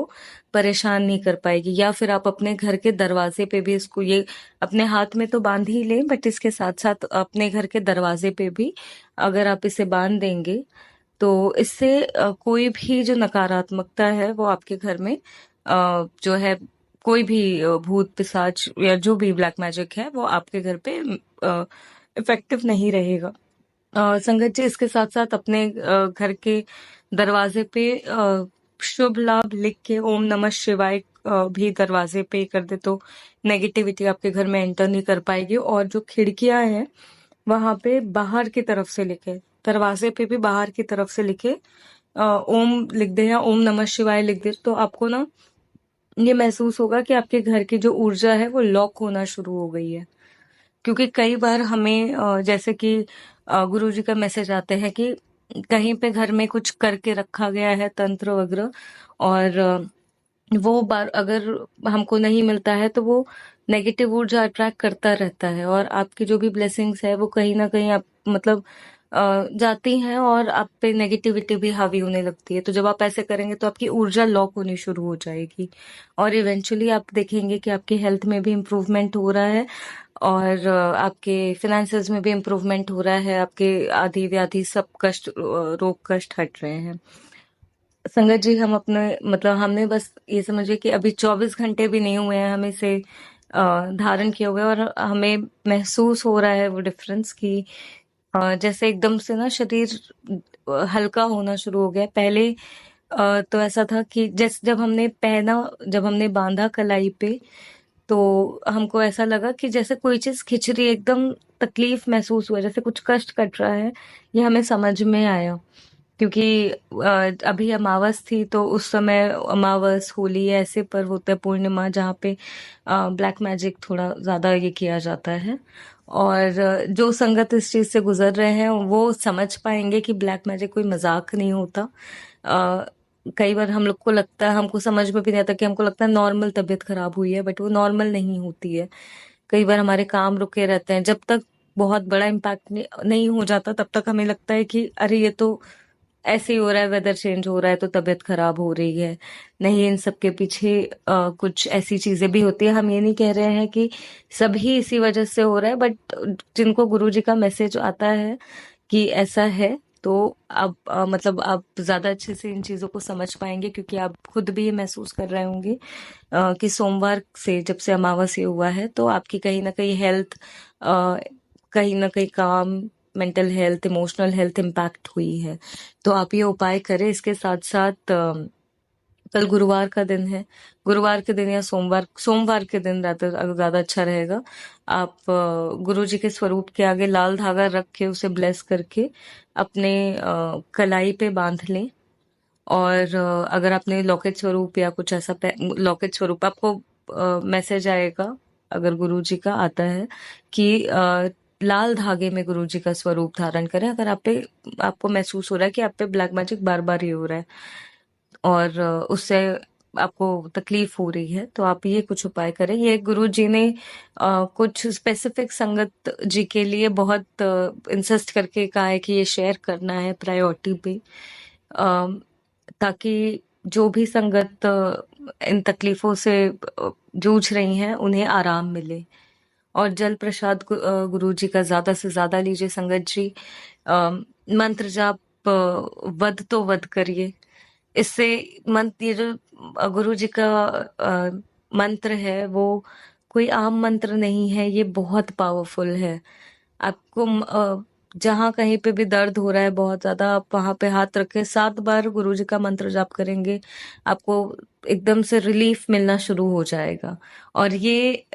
परेशान नहीं कर पाएगी। या फिर आप अपने घर के दरवाजे पे भी इसको, ये अपने हाथ में तो बांध ही लें, बट इसके साथ साथ अपने घर के दरवाजे पे भी अगर आप इसे बांध देंगे तो इससे कोई भी जो नकारात्मकता है वो आपके घर में जो है, कोई भी भूत पिशाच या जो भी ब्लैक मैजिक है वो आपके घर पे इफेक्टिव नहीं रहेगा। संगत जी, इसके साथ साथ अपने घर के दरवाजे पे शुभ लाभ लिख के ओम नमः शिवाय भी दरवाजे पे कर दे तो नेगेटिविटी आपके घर में एंटर नहीं कर पाएगी। और जो खिड़कियां हैं वहां पे बाहर की तरफ से लिखे, दरवाजे पे भी बाहर की तरफ से लिखे ओम लिख दे या ओम नमः शिवाय लिख दे, तो आपको ना ये महसूस होगा कि आपके घर की जो ऊर्जा है वो लॉक होना शुरू हो गई है। क्योंकि कई बार हमें जैसे कि गुरुजी का मैसेज आते हैं कि कहीं पे घर में कुछ करके रखा गया है तंत्र वगैरह, और वो बार अगर हमको नहीं मिलता है तो वो नेगेटिव ऊर्जा अट्रैक्ट करता रहता है, और आपकी जो भी ब्लेसिंग्स है वो कहीं ना कहीं आप मतलब जाती हैं, और आप पे नेगेटिविटी भी हावी होने लगती है। तो जब आप ऐसे करेंगे तो आपकी ऊर्जा लॉक होनी शुरू हो जाएगी, और इवेंचुअली आप देखेंगे कि आपकी हेल्थ में भी इम्प्रूवमेंट हो रहा है, और आपके फिनेंसेस में भी इम्प्रूवमेंट हो रहा है, आपके आदि व्याधि सब कष्ट रोग कष्ट हट रहे हैं। संगत जी, हम अपने मतलब हमने बस ये समझे कि अभी 24 घंटे भी नहीं हुए हैं हमें इसे धारण किए हुए, और हमें महसूस हो रहा है वो डिफरेंस कि जैसे एकदम से ना शरीर हल्का होना शुरू हो गया। पहले तो ऐसा था कि जैसे जब हमने पहना, जब हमने बांधा कलाई पे, तो हमको ऐसा लगा कि जैसे कोई चीज़ खिंच रही है, एकदम तकलीफ महसूस हुआ, जैसे कुछ कष्ट कट रहा है, ये हमें समझ में आया। क्योंकि अभी अमावस थी, तो उस समय अमावस, होली ऐसे पर्व होते हैं, पूर्णिमा, जहाँ पे ब्लैक मैजिक थोड़ा ज़्यादा ये किया जाता है। और जो संगत इस चीज़ से गुजर रहे हैं वो समझ पाएंगे कि ब्लैक मैजिक कोई मजाक नहीं होता। अ, कई बार हम लोग को लगता है, हमको समझ में भी नहीं आता, कि हमको लगता है नॉर्मल तबीयत खराब हुई है, बट वो नॉर्मल नहीं होती है। कई बार हमारे काम रुके रहते हैं, जब तक बहुत बड़ा इम्पैक्ट नहीं हो जाता तब तक हमें लगता है कि अरे ये तो ऐसे ही हो रहा है, वेदर चेंज हो रहा है तो तबीयत खराब हो रही है। नहीं, इन सब के पीछे कुछ ऐसी चीजें भी होती है। हम ये नहीं कह रहे हैं कि सभी इसी वजह से हो रहा है, बट जिनको गुरुजी का मैसेज आता है कि ऐसा है, तो आप मतलब आप ज्यादा अच्छे से इन चीजों को समझ पाएंगे, क्योंकि आप खुद भी ये महसूस कर रहे होंगे कि सोमवार से, जब से अमावस्या हुआ है, तो आपकी कहीं ना कहीं हेल्थ, कहीं ना कहीं काम, mental health, emotional health impact हुई है। तो आप ये उपाय करें। इसके साथ साथ कल गुरुवार का दिन है, गुरुवार के दिन या सोमवार सोमवार के दिन ज्यादा अच्छा रहेगा। आप गुरु जी के स्वरूप के आगे लाल धागा रख के उसे ब्लेस करके अपने कलाई पे बांध लें। और अगर आपने लॉकेट स्वरूप या कुछ ऐसा लॉकेट स्वरूप, आपको मैसेज आएगा, अगर गुरु जी का आता है, कि लाल धागे में गुरु जी का स्वरूप धारण करें, अगर आपको महसूस हो रहा है कि आप पे ब्लैक मैजिक बार बार ही हो रहा है, और उससे आपको तकलीफ हो रही है, तो आप ये कुछ उपाय करें। ये गुरु जी ने कुछ स्पेसिफिक संगत जी के लिए बहुत इंसिस्ट करके कहा है कि ये शेयर करना है प्रायोरिटी पे, ताकि जो भी संगत इन तकलीफों से जूझ रही हैं, उन्हें आराम मिले। और जल प्रसाद गुरु जी का ज्यादा से ज्यादा लीजिए संगत जी। मंत्र जाप वध तो वध करिए। इससे मंत्र, ये जो गुरु जी का मंत्र है, वो कोई आम मंत्र नहीं है, ये बहुत पावरफुल है। आपको जहां कहीं पे भी दर्द हो रहा है बहुत ज्यादा, आप वहां पे हाथ रखे 7 बार गुरु जी का मंत्र जाप करेंगे, आपको एकदम से रिलीफ मिलना शुरू हो जाएगा। और ये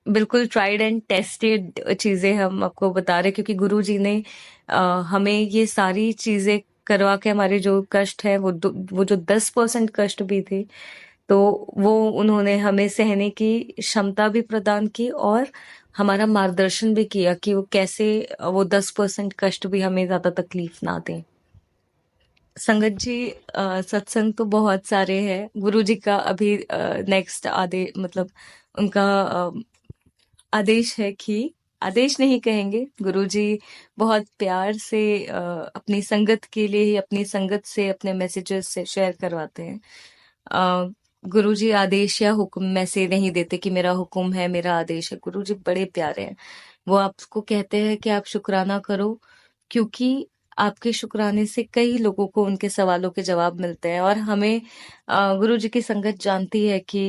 बिल्कुल ट्राइड एंड टेस्टेड चीजें हम आपको बता रहे हैं, क्योंकि गुरु जी ने हमें ये सारी चीजें करवा के, हमारे जो कष्ट है, वो जो 10% कष्ट भी थे, तो वो उन्होंने हमें सहने की क्षमता भी प्रदान की, और हमारा मार्गदर्शन भी किया कि वो कैसे वो 10% कष्ट भी हमें ज्यादा तकलीफ ना दें। संगत जी, सत्संग तो बहुत सारे हैं। गुरु जी का अभी नेक्स्ट मतलब उनका आदेश है कि, आदेश नहीं कहेंगे, गुरुजी बहुत प्यार से अपनी संगत के लिए ही, अपनी संगत से अपने मैसेजेस से शेयर करवाते हैं। गुरुजी आदेश या हुक्म में से नहीं देते कि मेरा हुक्म है, मेरा आदेश है। गुरुजी बड़े प्यारे हैं। वो आपको कहते हैं कि आप शुक्राना करो, क्योंकि आपके शुक्राने से कई लोगों को उनके सवालों के जवाब मिलते हैं। और हमें गुरु जी की संगत जानती है कि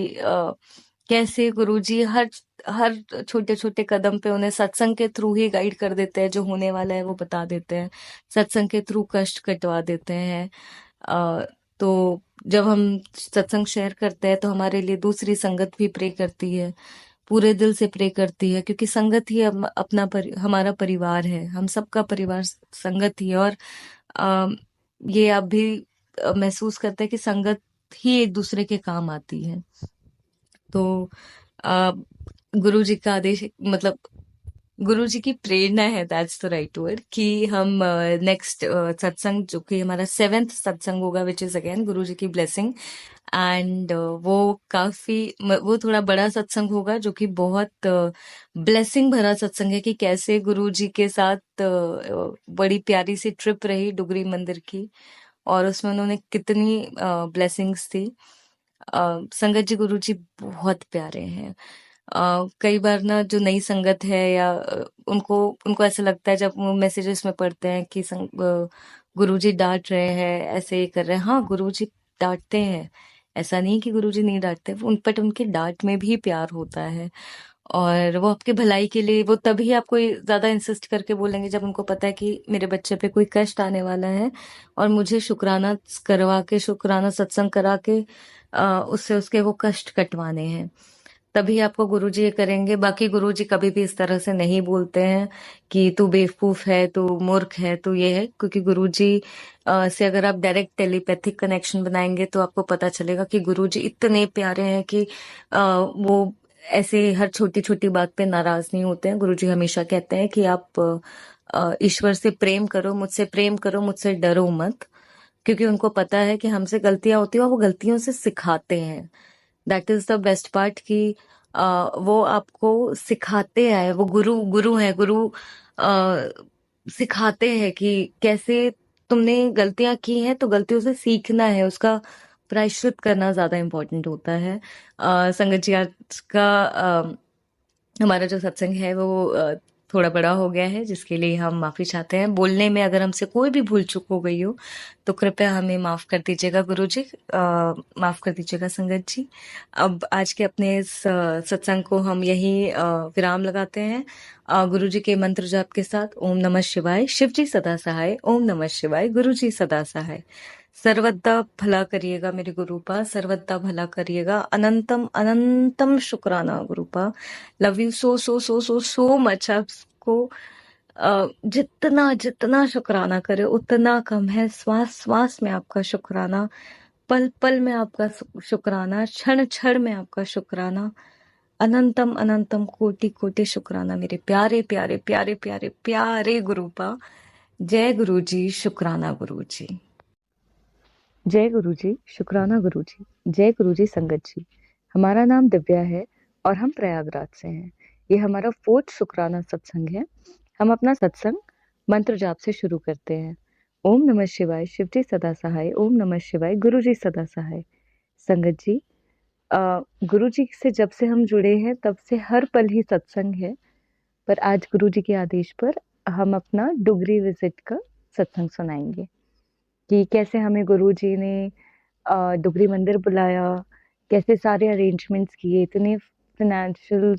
कैसे गुरुजी हर हर छोटे छोटे कदम पे उन्हें सत्संग के थ्रू ही गाइड कर देते हैं, जो होने वाला है वो बता देते हैं, सत्संग के थ्रू कष्ट कटवा देते हैं। तो जब हम सत्संग शेयर करते हैं, तो हमारे लिए दूसरी संगत भी प्रे करती है, पूरे दिल से प्रे करती है, क्योंकि संगत ही हमारा परिवार है, हम सबका परिवार संगत ही है। और अ, ये आप भी महसूस करते हैं कि संगत ही एक दूसरे के काम आती है। तो गुरु जी का आदेश, मतलब गुरु जी की प्रेरणा है, दैट्स द राइट वर्ड, कि हम नेक्स्ट सत्संग, जो कि हमारा 7th सत्संग होगा, विच इज अगेन गुरु जी की ब्लेसिंग। एंड वो काफी वो थोड़ा बड़ा सत्संग होगा, जो कि बहुत ब्लेसिंग भरा सत्संग है, कि कैसे गुरु जी के साथ बड़ी प्यारी सी ट्रिप रही डुगरी मंदिर की, और उसमें उन्होंने कितनी ब्लेसिंग्स थी। संगत जी, गुरु जी बहुत प्यारे हैं। कई बार ना, जो नई संगत है, या उनको उनको ऐसा लगता है, जब वो मैसेजेस में पढ़ते हैं कि गुरुजी डांट रहे हैं, ऐसे ही कर रहे हैं। हाँ, गुरुजी डांटते हैं, ऐसा नहीं कि गुरुजी नहीं डांटते, बट उनके डांट में भी प्यार होता है। और वो आपके भलाई के लिए, वो तभी आपको ज्यादा इंसिस्ट करके बोलेंगे जब उनको पता है कि मेरे बच्चे पे कोई कष्ट आने वाला है, और मुझे शुक्राना करवा के, शुक्राना सत्संग करा के उससे उसके वो कष्ट कटवाने हैं। तभी आपको गुरुजी ये करेंगे। बाकी गुरुजी कभी भी इस तरह से नहीं बोलते हैं कि तू बेवकूफ है, तू मूर्ख है, तू ये है, क्योंकि गुरुजी से अगर आप डायरेक्ट टेलीपैथिक कनेक्शन बनाएंगे तो आपको पता चलेगा कि गुरुजी इतने प्यारे हैं कि वो ऐसे हर छोटी छोटी बात पे नाराज नहीं होते हैं। गुरुजी हमेशा कहते हैं कि आप ईश्वर से प्रेम करो, मुझसे डरो मत, क्योंकि उनको पता है कि हमसे गलतियां होती हैं और वो गलतियों से सिखाते हैं। That is the best part कि वो आपको सिखाते आए, वो गुरु गुरु है, गुरु सिखाते हैं कि कैसे तुमने गलतियां की हैं तो गलतियों से सीखना है, उसका प्रायश्चित करना ज्यादा इम्पोर्टेंट होता है। संगत जी, आज का हमारा जो सत्संग है वो थोड़ा बड़ा हो गया है, जिसके लिए हम माफी चाहते हैं। बोलने में अगर हमसे कोई भी भूल चूक हो गई हो तो कृपया हमें माफ कर दीजिएगा गुरु जी, माफ कर दीजिएगा संगत जी। अब आज के अपने इस सत्संग को हम यही विराम लगाते हैं गुरु जी के मंत्र जाप के साथ। ओम नमः शिवाय, शिव जी सदा सहाय। ओम नमः शिवाय, गुरु जी सदा सहाय। सर्वदा भला करिएगा मेरे गुरुपा, सर्वदा भला करिएगा। अनंतम अनंतम शुक्राना गुरुपा। Love you so so so so so much. आपको जितना जितना शुक्राना करे उतना कम है। श्वास श्वास में आपका शुक्राना, पल पल में आपका शुक्राना, क्षण क्षण में आपका शुक्राना। अनंतम अनंतम कोटि कोटि शुक्राना मेरे प्यारे प्यारे प्यारे प्यारे प्यारे गुरुपा। जय गुरु जी, शुक्राना गुरु जी। जय गुरु जी, शुक्राना गुरु जी। जय गुरु जी संगत जी। हमारा नाम दिव्या है और हम प्रयागराज से हैं। ये हमारा 4th शुक्राना सत्संग है। हम अपना सत्संग मंत्र जाप से शुरू करते हैं। ओम नमः शिवाय, शिव जी सदा सहाय। ओम नमः शिवाय, गुरु जी सदा सहाय। संगत जी, गुरु जी से जब से हम जुड़े हैं तब से हर पल ही सत्संग है, पर आज गुरु जी के आदेश पर हम अपना डुगरी विजिट का सत्संग सुनाएंगे कि कैसे हमें गुरु जी ने डुगरी मंदिर बुलाया, कैसे सारे अरेंजमेंट्स किए। इतने फाइनेंशियल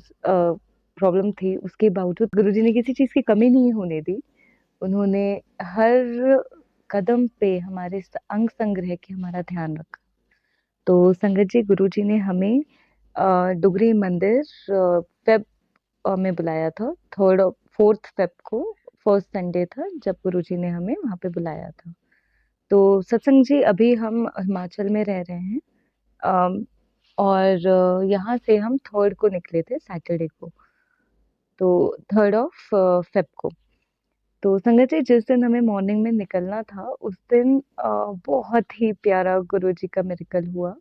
प्रॉब्लम थी, उसके बावजूद गुरुजी ने किसी चीज़ की कमी नहीं होने दी। उन्होंने हर कदम पे हमारे अंग संग रह के हमारा ध्यान रखा। तो संगत जी, गुरुजी ने हमें डुगरी मंदिर फेब में बुलाया था। 4th फेब को, फर्स्ट संडे था जब गुरुजी ने हमें वहाँ पे बुलाया था। तो सत्संग जी, अभी हम हिमाचल में रह रहे हैं और यहाँ से हम 3rd को निकले थे, सैटरडे को, तो 3rd ऑफ फेब को। तो संगत जी, जिस दिन हमें मॉर्निंग में निकलना था उस दिन बहुत ही प्यारा गुरुजी का मिरेकल हुआ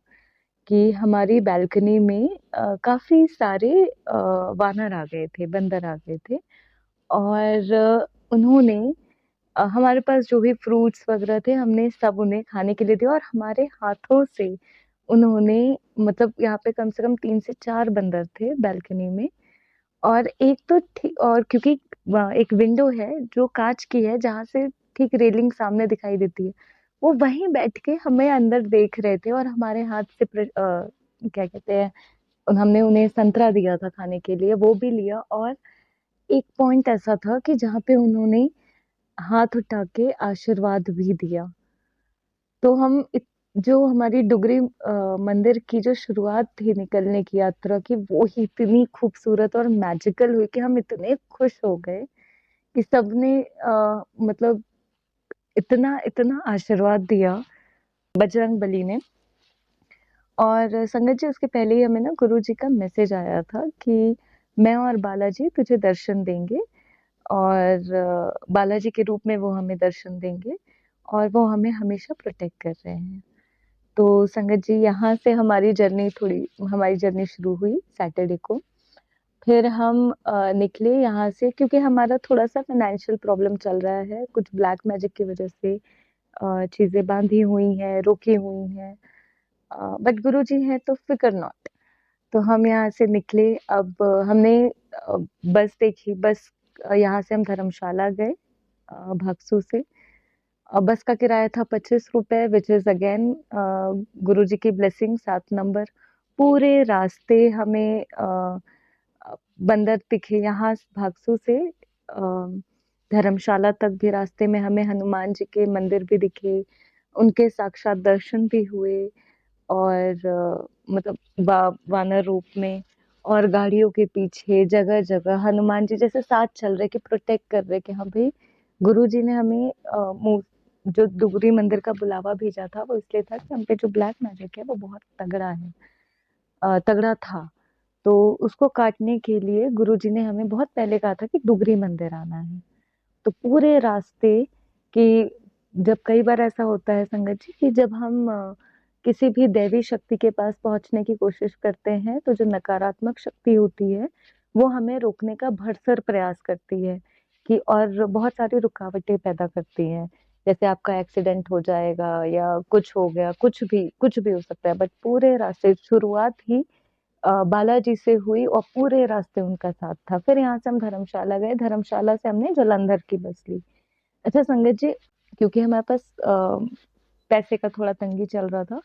कि हमारी बालकनी में काफी सारे वानर आ गए थे, बंदर आ गए थे। और उन्होंने हमारे पास जो भी फ्रूट्स वगैरह थे हमने सब उन्हें खाने के लिए दिया और हमारे हाथों से उन्होंने, मतलब यहाँ पे कम से कम 3 से 4 बंदर थे बालकनी में। और एक तो ठीक, और क्योंकि एक विंडो है जो कांच की है जहाँ से ठीक रेलिंग सामने दिखाई देती है, वो वहीं बैठ के हमें अंदर देख रहे थे और हमारे हाथ से क्या कहते हैं, हमने उन्हें संतरा दिया था खाने के लिए, वो भी लिया। और एक पॉइंट ऐसा था कि जहाँ पे उन्होंने हाथ उठा के आशीर्वाद भी दिया। तो हम जो हमारी डुगरी मंदिर की जो शुरुआत थी निकलने की यात्रा की, वो ही इतनी खूबसूरत और मैजिकल हुई कि हम इतने खुश हो गए कि सबने मतलब इतना इतना आशीर्वाद दिया बजरंग बली ने। और संगत जी, उसके पहले ही हमें ना गुरु जी का मैसेज आया था कि मैं और बालाजी तुझे दर्शन देंगे, और बालाजी के रूप में वो हमें दर्शन देंगे और वो हमें हमेशा प्रोटेक्ट कर रहे हैं। तो संगत जी, यहाँ से हमारी जर्नी शुरू हुई सैटरडे को। फिर हम निकले यहाँ से क्योंकि हमारा थोड़ा सा फाइनेंशियल प्रॉब्लम चल रहा है, कुछ ब्लैक मैजिक की वजह से चीजें बांधी हुई हैं, रोकी हुई हैं, बट गुरु जी हैं तो फिकर नॉट। तो हम यहाँ से निकले। अब हमने बस देखी, बस यहाँ से हम धर्मशाला गए भागसू से। बस का किराया था 25 रुपए, विच इज अगेन गुरु जी की ब्लेसिंग, 7 नंबर। पूरे रास्ते हमें बंदर दिखे, यहाँ भागसू से धर्मशाला तक भी रास्ते में हमें हनुमान जी के मंदिर भी दिखे, उनके साक्षात दर्शन भी हुए। और मतलब वानर रूप में। और गाड़ियों के पीछे जगह जगह हनुमान जी जैसे साथ चल रहे कि प्रोटेक्ट कर रहे कि हाँ भाई गुरु जी ने हमें जो दुगरी मंदिर का बुलावा भेजा था वो इसलिए था कि हम पे जो ब्लैक मैजिक है वो बहुत तगड़ा है, तगड़ा था। तो उसको काटने के लिए गुरु जी ने हमें बहुत पहले कहा था कि डुगरी मंदिर आना है। तो पूरे रास्ते कि जब कई बार ऐसा होता है संगत जी कि जब हम किसी भी दैवी शक्ति के पास पहुंचने की कोशिश करते हैं तो जो नकारात्मक शक्ति होती है वो हमें रोकने का भरसक प्रयास करती है कि और बहुत सारी रुकावटें पैदा करती है। जैसे आपका एक्सीडेंट हो जाएगा या कुछ हो गया, कुछ भी हो सकता है, बट पूरे रास्ते शुरुआत ही बालाजी से हुई और पूरे रास्ते उनका साथ था। फिर यहाँ से हम धर्मशाला गए, धर्मशाला से हमने जालंधर की बस ली। अच्छा संगत जी, क्योंकि हमारे पास पैसे का थोड़ा तंगी चल रहा था,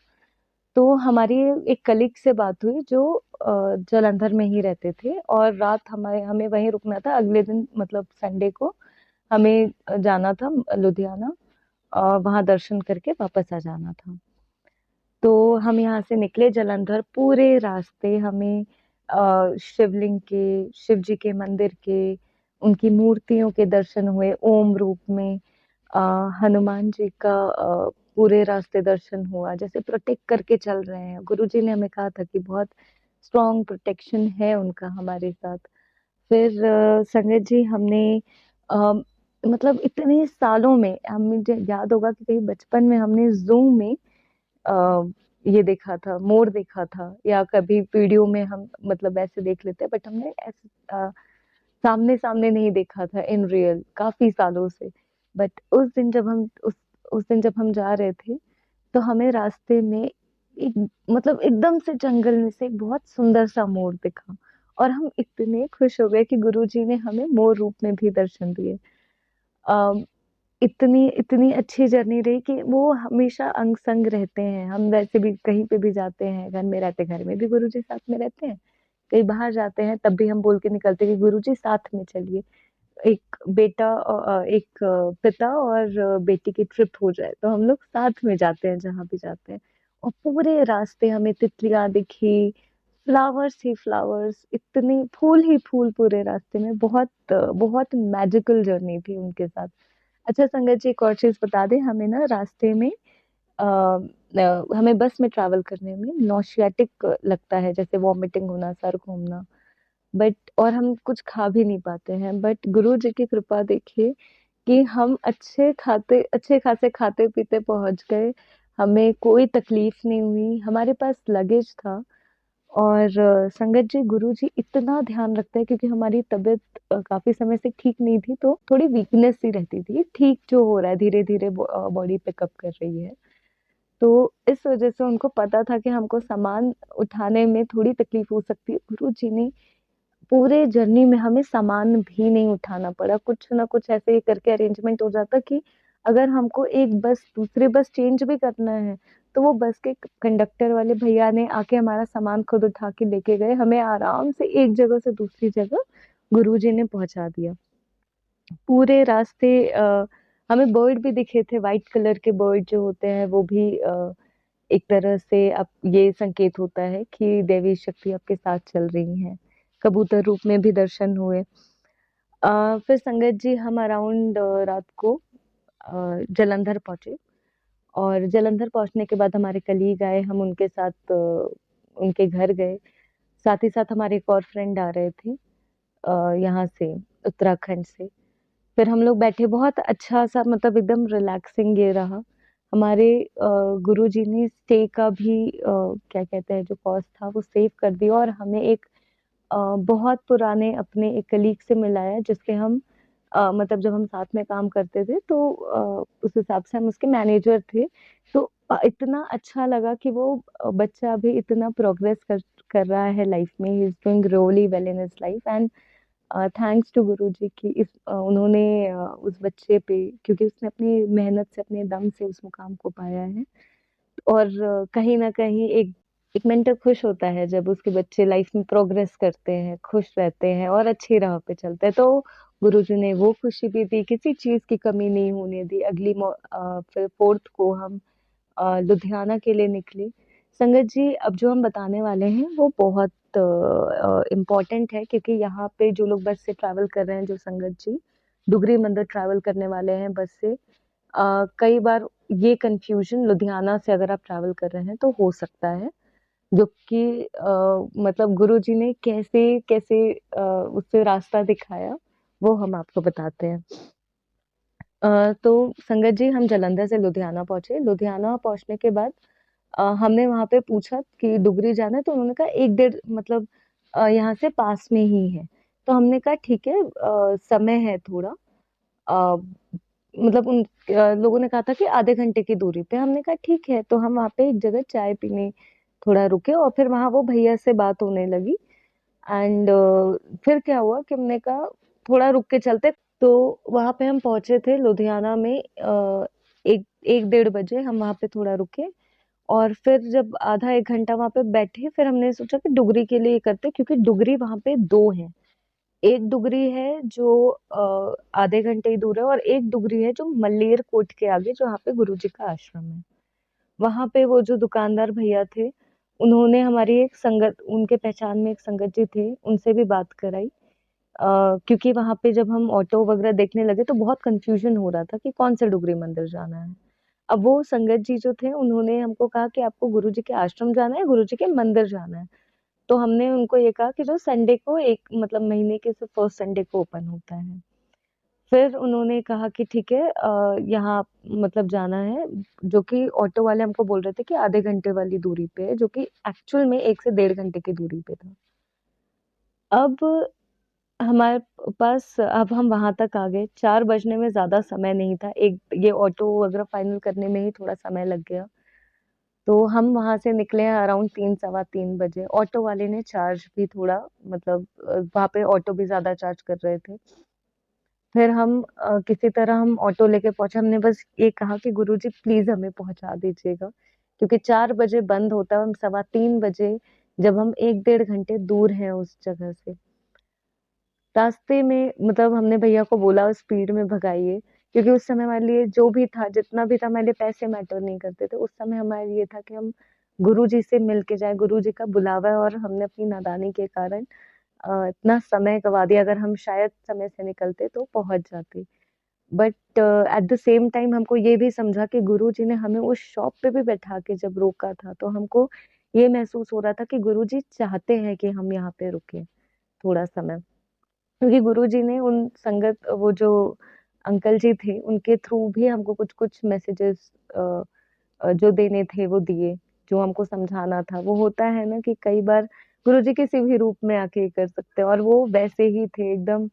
तो हमारी एक कलीग से बात हुई जो जालंधर में ही रहते थे और रात हमें हमें वहीं रुकना था। अगले दिन मतलब संडे को हमें जाना था लुधियाना और वहां दर्शन करके वापस आ जाना था। तो हम यहाँ से निकले जालंधर, पूरे रास्ते हमें शिवलिंग के, शिव जी के मंदिर के, उनकी मूर्तियों के दर्शन हुए ओम रूप में। अ, हनुमान जी का पूरे रास्ते दर्शन हुआ, जैसे प्रोटेक्ट करके चल रहे हैं। गुरुजी ने हमें कहा था कि बहुत स्ट्रॉन्ग प्रोटेक्शन है उनका हमारे साथ। फिर संगत जी हमने अ, मतलब इतने सालों में हमें याद होगा कि कहीं बचपन में हमने जू में अ, ये देखा था, मोर देखा था, या कभी वीडियो में हम मतलब ऐसे देख लेते हैं, बट हमने ऐसे सामने सामने नहीं देखा था इन रियल काफी सालों से। बट उस दिन जब हम जा रहे थे तो हमें रास्ते में एक मतलब एकदम से जंगल में से एक बहुत सुंदर सा मोर दिखा और हम इतने खुश हो गए कि गुरुजी ने हमें मोर रूप में भी दर्शन दिए। अम, इतनी इतनी अच्छी जर्नी रही कि वो हमेशा अंग संग रहते हैं। हम वैसे भी कहीं पे भी जाते हैं, घर में रहते, घर में भी गुरुजी साथ में रहते हैं, कहीं बाहर जाते हैं तब भी हम बोल के निकलते हैं कि गुरुजी साथ में चलिए। एक एक पिता और बेटी की ट्रिप हो जाए तो हम लोग साथ में जाते हैं जहां भी जाते हैं। और पूरे रास्ते हमें तितलियां दिखी, फ्लावर्स ही फ्लावर्स, इतने फूल ही फूल पूरे रास्ते में। बहुत बहुत मैजिकल जर्नी थी उनके साथ। अच्छा संगत जी, एक और चीज बता दें, हमें ना रास्ते में हमें बस में ट्रैवल करने में नॉशियाटिक लगता है, जैसे वॉमिटिंग होना, सर घूमना, बट और हम कुछ खा भी नहीं पाते हैं। बट गुरु जी की कृपा देखिए कि हम अच्छे खासे खाते पीते पहुंच गए। हमें कोई तकलीफ नहीं हुई, हमारे पास लगेज था। और संगत जी गुरु जी इतना ध्यान रखते हैं क्योंकि हमारी तबीयत काफी समय से ठीक नहीं थी, तो थोड़ी वीकनेस सी रहती थी। ठीक जो हो रहा है, धीरे धीरे बॉडी पिकअप कर रही है। तो इस वजह से उनको पता था कि हमको सामान उठाने में थोड़ी तकलीफ हो सकती है। गुरु जी ने पूरे जर्नी में हमें सामान भी नहीं उठाना पड़ा, कुछ ना कुछ ऐसे ही करके अरेंजमेंट हो जाता कि अगर हमको एक बस दूसरी बस चेंज भी करना है तो वो बस के कंडक्टर वाले भैया ने आके हमारा सामान खुद उठा के लेके गए, हमें आराम से एक जगह से दूसरी जगह गुरुजी ने पहुंचा दिया। पूरे रास्ते हमें बर्ड भी दिखे थे, वाइट कलर के बर्ड जो होते हैं वो भी एक तरह से अब ये संकेत होता है कि देवी शक्ति आपके साथ चल रही हैं। कबूतर रूप में भी दर्शन हुए। फिर संगत जी हम अराउंड रात को जालंधर पहुंचे और जालंधर पहुंचने के बाद हमारे कलीग आए, हम उनके साथ उनके घर गए। साथ ही साथ हमारे एक और फ्रेंड आ रहे थे यहाँ से, उत्तराखंड से। फिर हम लोग बैठे, बहुत अच्छा सा मतलब एकदम रिलैक्सिंग ये रहा। हमारे गुरुजी ने स्टे का भी क्या कहते हैं जो कॉस्ट था वो सेव कर दिया और हमें एक बहुत पुराने अपने एक कलीग से मिलाया जिसके हम मतलब जब हम साथ में काम करते थे तो उस हिसाब से हम उसके मैनेजर थे। तो इतना अच्छा लगा कि वो बच्चा अभी इतना प्रोग्रेस कर रहा है लाइफ में, he is doing really well in his life. And thanks to Guruji कि उन्होंने उस बच्चे पे, क्योंकि उसने अपनी मेहनत से अपने दम से उस मुकाम को पाया है। और कहीं ना कहीं एक मेंटर खुश होता है जब उसके बच्चे लाइफ में प्रोग्रेस करते हैं, खुश रहते हैं और अच्छी राह पे चलते हैं। तो गुरुजी ने वो खुशी भी दी, किसी चीज की कमी नहीं होने दी। फिर 4th को हम लुधियाना के लिए निकले। संगत जी अब जो हम बताने वाले हैं वो बहुत इम्पोर्टेंट है, क्योंकि यहाँ पे जो लोग बस से ट्रैवल कर रहे हैं, जो संगत जी डुगरी मंदिर ट्रैवल करने वाले हैं बस से, कई बार ये कंफ्यूजन लुधियाना से अगर आप ट्रैवल कर रहे हैं तो हो सकता है, जो कि मतलब गुरु जी ने कैसे कैसे उससे रास्ता दिखाया, वो हम आपको बताते हैं। तो संगत जी, हम जालंधर से लुधियाना पहुंचे। लुधियाना पहुंचने के बाद हमने वहां पे पूछा कि डुगरी जाना है, तो उन्होंने कहा एक डेढ़ मतलब यहाँ से पास में ही है। तो हमने कहा ठीक है, समय है थोड़ा, अ, मतलब उन लोगों ने कहा था कि आधे घंटे की दूरी पे। हमने कहा ठीक है, तो हम वहाँ पे एक जगह चाय पीने थोड़ा रुके, और फिर वहाँ वो भैया से बात होने लगी। एंड फिर क्या हुआ कि हमने कहा थोड़ा रुक के चलते। तो वहाँ पे हम पहुंचे थे लुधियाना में एक एक डेढ़ बजे। हम वहाँ पे थोड़ा रुके, और फिर जब आधा एक घंटा वहाँ पे बैठे, फिर हमने सोचा कि डुगरी के लिए करते, क्योंकि डुगरी वहाँ पे दो है। एक डुगरी है जो आधे घंटे ही दूर है, और एक डुगरी है जो मल्लेर कोट के आगे, जो यहाँ पे गुरु जी का आश्रम है। वहां पे वो जो दुकानदार भैया थे, उन्होंने हमारी एक संगत, उनके पहचान में एक संगत जी थे, उनसे भी बात कराई। क्योंकि वहां पे जब हम ऑटो वगैरह देखने लगे तो बहुत कंफ्यूजन हो रहा था कि कौन से डुगरी मंदिर जाना है। अब वो संगत जी जो थे, उन्होंने हमको कहा कि आपको गुरु जी के आश्रम जाना है, गुरु जी के मंदिर जाना है। तो हमने उनको ये कहा कि जो संडे को, एक मतलब महीने के सिर्फ फर्स्ट संडे को ओपन होता है। फिर उन्होंने कहा कि ठीक है, यहाँ मतलब जाना है, जो कि ऑटो वाले हमको बोल रहे थे कि आधे घंटे वाली दूरी पे है, जो कि एक्चुअल में 1 से 1.5 घंटे की दूरी पे था। अब हमारे पास, अब हम वहां तक आ गए, 4 बजने में ज्यादा समय नहीं था, एक ये ऑटो वगैरह फाइनल करने में ही थोड़ा समय लग गया। तो हम वहां से निकले अराउंड 3 सवा 3 बजे। ऑटो वाले ने चार्ज भी थोड़ा, मतलब वहां पे ऑटो भी ज्यादा चार्ज कर रहे थे। फिर हम किसी तरह हम ऑटो लेके पहुंचे। हमने बस ये कहा कि गुरुजी प्लीज हमें पहुंचा दीजिएगा, क्योंकि 4 बजे बंद होता है, हम सवा 3 बजे, जब हम 1 डेढ़ घंटे दूर हैं उस जगह से। रास्ते में मतलब हमने भैया को बोला स्पीड में भगाइए, क्योंकि उस समय हमारे लिए जो भी था, जितना भी था, हमारे लिए पैसे मैटर नहीं करते थे। उस समय हमारे लिए था कि हम गुरु जी से मिल के जाए, गुरु जी का बुलावा है, और हमने अपनी नादानी के कारण इतना समय गवा दिया। अगर हम शायद समय से निकलते तो पहुंच जाते। But at the same time हमको ये भी समझा कि गुरु जी ने हमें उस शॉप पे भी बैठा के जब रोका था, तो हमको ये महसूस हो रहा था कि गुरु जी चाहते हैं कि हम यहाँ पे रुके थोड़ा समय। क्योंकि गुरुजी ने उन संगत, वो जो अंकल जी थे, उनके थ्रू भी हमको कुछ कुछ मैसेजेस जो देने थे वो दिए, जो हमको समझाना था। वो होता है ना कि कई बार गुरुजी किसी भी रूप में आके ये कर सकते हैं, और वो वैसे ही थे एकदम।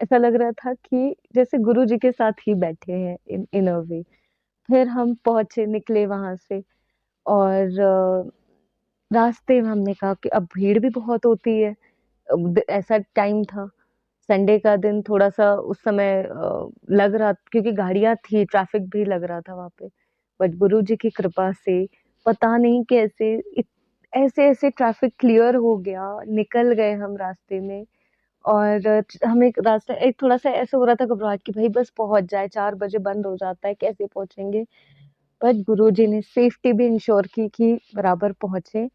ऐसा लग रहा था कि जैसे गुरुजी के साथ ही बैठे हैं इन अ वे। फिर हम पहुंचे, निकले वहां से, और रास्ते में हमने कहा कि अब भीड़ भी बहुत होती है। ऐसा टाइम था, संडे का दिन, थोड़ा सा उस समय लग रहा, क्योंकि गाड़ियां थी, ट्रैफिक भी लग रहा था वहां पे। बट गुरु जी की कृपा से पता नहीं कैसे ऐसे ऐसे ट्रैफिक क्लियर हो गया, निकल गए हम रास्ते में। और हमें रास्ता एक थोड़ा सा ऐसा हो रहा था घबराहट कि भाई बस पहुंच जाए, 4 बजे बंद हो जाता है, कैसे पहुंचेंगे। बट गुरु जी ने सेफ्टी भी इंश्योर की कि बराबर पहुंचे।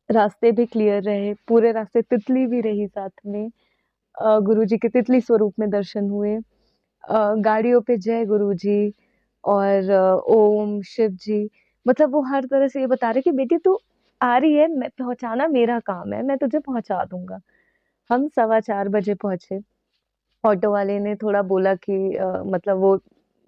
रास्ते भी क्लियर रहे पूरे रास्ते, तितली भी रही साथ में। गुरु जी के तितली स्वरूप में दर्शन हुए। गाड़ियों पे जय गुरु जी, और ओम शिव जी। मतलब वो हर तरह से ये बता रहे कि बेटी तू आ रही है, मैं पहुंचाना मेरा काम है, मैं तुझे पहुंचा दूंगा। हम सवा 4 बजे पहुंचे। ऑटो वाले ने थोड़ा बोला कि मतलब वो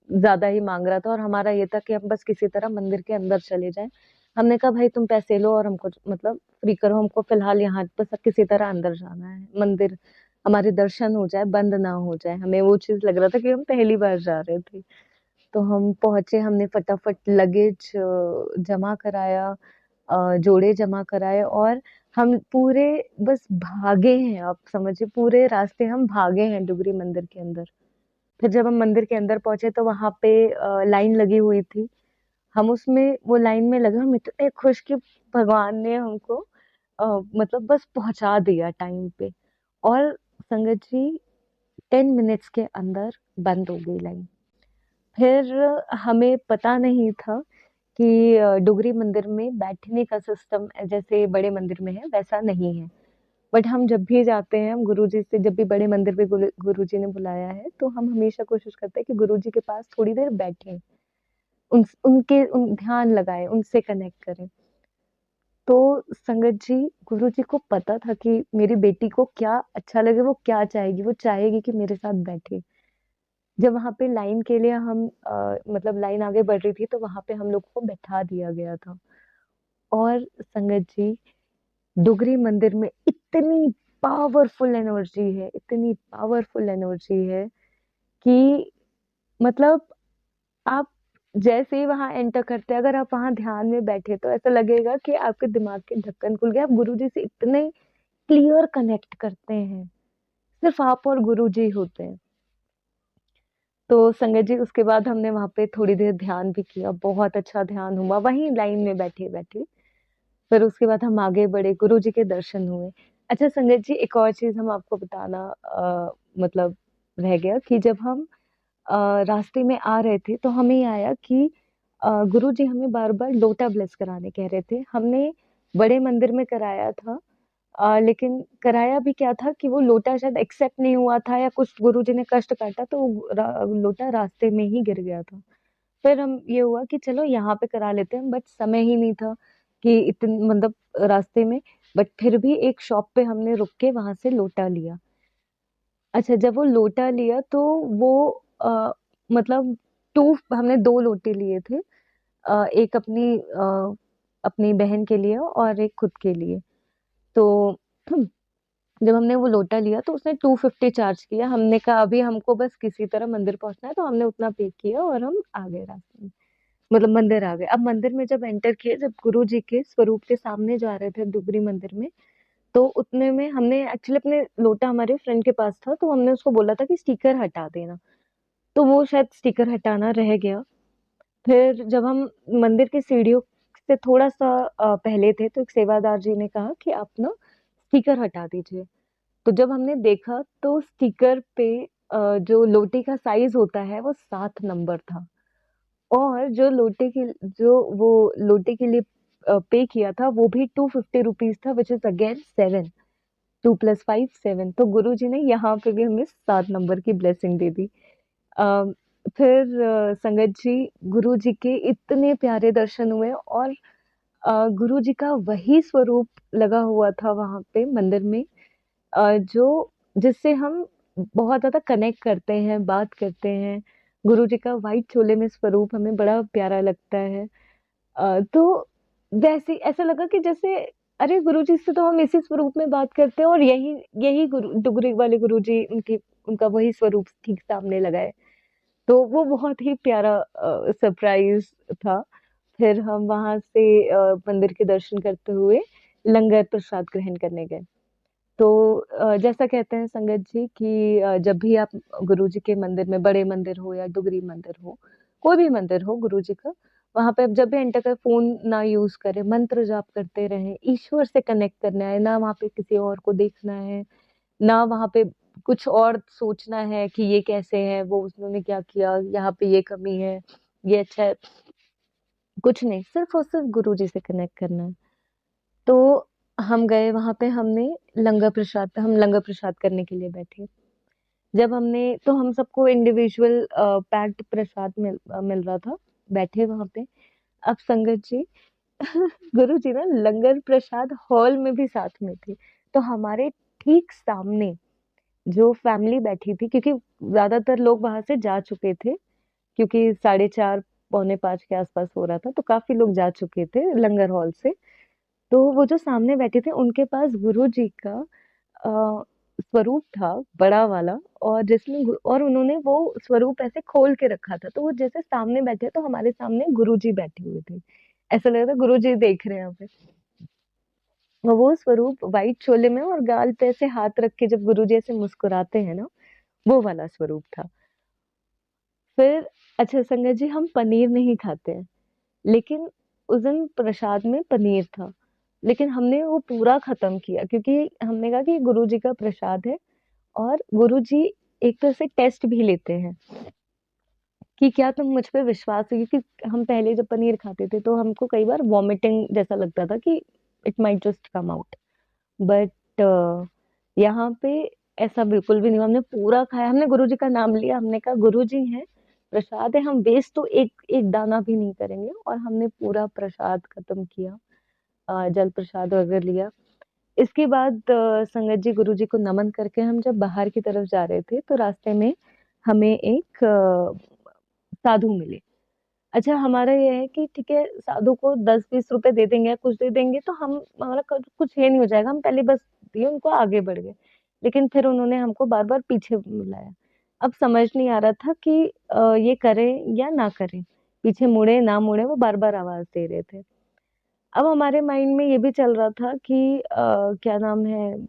ज्यादा ही मांग रहा था, और हमारा ये था कि हम बस किसी तरह मंदिर के अंदर चले जाएं। हमने कहा भाई तुम पैसे लो और हमको मतलब फ्री करो, हमको फिलहाल यहाँ बस किसी तरह अंदर जाना है, मंदिर हमारे दर्शन हो जाए, बंद ना हो जाए। हमें वो चीज लग रहा था कि हम पहली बार जा रहे थे। तो हम पहुंचे, हमने फटाफट लगेज जमा कराया, जोड़े जमा कराए, और हम पूरे बस भागे हैं, आप समझिए पूरे रास्ते हम भागे हैं डुगरी मंदिर के अंदर। फिर जब हम मंदिर के अंदर पहुंचे तो वहां पे लाइन लगी हुई थी। हम उसमें वो लाइन में लगे, हम इतने खुश कि भगवान ने हमको मतलब बस पहुंचा दिया टाइम पे। और संगत जी, 10 मिनट्स के अंदर बंद हो गई लाइन। फिर हमें पता नहीं था कि डुगरी मंदिर में बैठने का सिस्टम जैसे बड़े मंदिर में है वैसा नहीं है। बट हम जब भी जाते हैं, हम गुरुजी से जब भी बड़े मंदिर पे गुरुजी ने बुलाया है तो हम हमेशा कोशिश करते हैं कि गुरुजी के पास थोड़ी देर बैठें, उन ध्यान लगाएं, उनसे कनेक्ट करें। तो संगत जी, गुरुजी को पता था कि मेरी बेटी को क्या अच्छा लगे, वो क्या चाहेगी, वो चाहेगी कि मेरे साथ बैठे। जब वहां पे लाइन के लिए हम मतलब लाइन आगे बढ़ रही थी तो वहां पे हम लोग को बैठा दिया गया था। और संगत जी, डुगरी मंदिर में इतनी पावरफुल एनर्जी है, इतनी पावरफुल एनर्जी है कि मतलब आप जैसे ही वहां एंटर करते हैं, अगर आप वहां ध्यान में बैठे तो ऐसा लगेगा कि आपके दिमाग के ढक्कन खुल गए, आप गुरुजी से इतने क्लियर कनेक्ट करते हैं, सिर्फ आप और गुरुजी होते हैं। तो संगत जी, उसके बाद हमने वहां पे थोड़ी देर ध्यान भी किया, बहुत अच्छा ध्यान हुआ वहीं लाइन में बैठे बैठे। फिर उसके बाद हम आगे बढ़े, गुरु जी के दर्शन हुए। अच्छा संगत जी, एक और चीज हम आपको बताना मतलब रह गया कि जब हम रास्ते में आ रहे थे तो हमें ये आया कि गुरु जी हमें बार बार लोटा ब्लेस कराने कह रहे थे। हमने बड़े मंदिर में कराया था, लेकिन कराया भी क्या था कि वो लोटा शायद एक्सेप्ट नहीं हुआ था या कुछ गुरु जी ने कष्ट काटा तो वो लोटा रास्ते में ही गिर गया था। फिर हम ये हुआ कि चलो यहाँ पे करा लेते हैं, बट समय ही नहीं था कि इतन मतलब रास्ते में। बट फिर भी एक शॉप पे हमने रुक के वहां से लोटा लिया। अच्छा, जब वो लोटा लिया तो वो मतलब टू हमने दो लोटे लिए थे, एक अपनी बहन के लिए और एक खुद के लिए। तो जब हमने वो लोटा लिया तो उसने 250 चार्ज किया। हमने कहा अभी हमको बस किसी तरह मंदिर पहुंचना है, तो हमने उतना पे किया और हम आ गए रास्ते में, मतलब मंदिर आ गए। अब मंदिर में जब एंटर किए, जब गुरु जी के स्वरूप के सामने जा रहे थे डुगरी मंदिर में, तो उतने में हमने एक्चुअली अपने लोटा हमारे फ्रेंड के पास था तो हमने उसको बोला था कि स्टिकर हटा देना, तो वो शायद स्टिकर हटाना रह गया। फिर जब हम मंदिर की सीढ़ियों से थोड़ा सा पहले थे तो एक सेवादार जी ने कहा कि आप ना स्टिकर हटा दीजिए। तो जब हमने देखा तो स्टिकर पे जो लोटे का साइज होता है वो 7 नंबर था, और जो वो लोटे के लिए पे किया था वो भी 250 रुपीज था, विच इज अगेन 7, 2 + 5 7। तो गुरु जी ने यहाँ पे भी हमें 7 नंबर की ब्लेसिंग दे दी। अ, फिर संगत जी, गुरु जी के इतने प्यारे दर्शन हुए, और गुरु जी का वही स्वरूप लगा हुआ था वहां पे मंदिर में, जो जिससे हम बहुत ज्यादा कनेक्ट करते हैं, बात करते हैं। गुरु जी का व्हाइट चोले में स्वरूप हमें बड़ा प्यारा लगता है। तो वैसे ऐसा लगा कि जैसे अरे गुरु जी से तो हम इसी स्वरूप में बात करते हैं, और यही यही गुरु डुगरी वाले गुरु जी, उनका वही स्वरूप ठीक सामने लगा है। तो वो बहुत ही प्यारा सरप्राइज था। फिर हम वहां से मंदिर के दर्शन करते हुए लंगर प्रसाद ग्रहण करने गए। तो जैसा कहते हैं संगत जी कि जब भी आप गुरु जी के मंदिर में, बड़े मंदिर हो या डुगरी मंदिर हो, कोई भी मंदिर हो गुरु जी का, वहां पे आप जब भी एंटर कर, फोन ना यूज करें, मंत्र जाप करते रहें, ईश्वर से कनेक्ट करना है ना, वहां पे किसी और को देखना है ना, वहां पे कुछ और सोचना है कि ये कैसे है, वो उन्होंने क्या किया, यहाँ पे ये कमी है, ये अच्छा है, कुछ नहीं, सिर्फ और सिर्फ गुरु जी से कनेक्ट करना है। तो हम गए वहां पे, हम लंगर प्रसाद करने के लिए बैठे। जब हमने तो हम सबको इंडिविजुअल पैक्ड प्रसाद मिल रहा था, बैठे वहां पे। अब संगत जी, गुरु जी ना लंगर प्रसाद हॉल में भी साथ में थे। तो हमारे ठीक सामने जो फैमिली बैठी थी, क्योंकि ज्यादातर लोग वहां से जा चुके थे, क्योंकि 4:30 पौने 5 के आसपास हो रहा था, तो काफी लोग जा चुके थे लंगर हॉल से। तो वो जो सामने बैठे थे उनके पास गुरु जी का स्वरूप था, बड़ा वाला, और और उन्होंने वो स्वरूप ऐसे खोल के रखा था, तो वो जैसे सामने बैठे तो हमारे सामने गुरु जी बैठे हुए थे, ऐसा लग रहा था गुरु जी देख रहे हैं हमें। वो स्वरूप व्हाइट चोले में, और गाल पे ऐसे हाथ रख के जब गुरु जी ऐसे मुस्कुराते हैं ना, वो वाला स्वरूप था। फिर अच्छा संगत जी, हम पनीर नहीं खाते हैं, लेकिन उस दिन प्रसाद में पनीर था, लेकिन हमने वो पूरा खत्म किया, क्योंकि हमने कहा कि गुरु जी का प्रसाद है, और गुरु जी एक तरह से टेस्ट भी लेते हैं कि क्या तुम मुझ पे विश्वास है, क्योंकि हम पहले जब पनीर खाते थे तो हमको कई बार वॉमिटिंग जैसा लगता था कि it might just come out, but यहाँ पे ऐसा बिल्कुल भी नहीं हुआ। हमने पूरा खाया, हमने गुरुजी का नाम लिया, हमने कहा गुरुजी हैं, प्रसाद है, हम वेस्ट तो एक एक दाना भी नहीं करेंगे, और हमने पूरा प्रसाद खत्म किया, जल प्रसाद वगैरह लिया। इसके बाद संगत जी गुरुजी को नमन करके हम जब बाहर की तरफ जा रहे थे तो रास्ते में हमें एक साधु मिले। अच्छा, हमारा ये है कि ठीक है, साधु को 10-20 रुपए दे देंगे या कुछ दे देंगे तो हम, हमारा कुछ ये नहीं हो जाएगा, हम पहले बस दिए उनको, आगे बढ़ गए। लेकिन फिर उन्होंने हमको बार बार पीछे बुलाया। अब समझ नहीं आ रहा था कि ये करें या ना करें, पीछे मुड़े ना मुड़े, वो बार बार आवाज दे रहे थे। अब हमारे माइंड में ये भी चल रहा था कि क्या नाम है,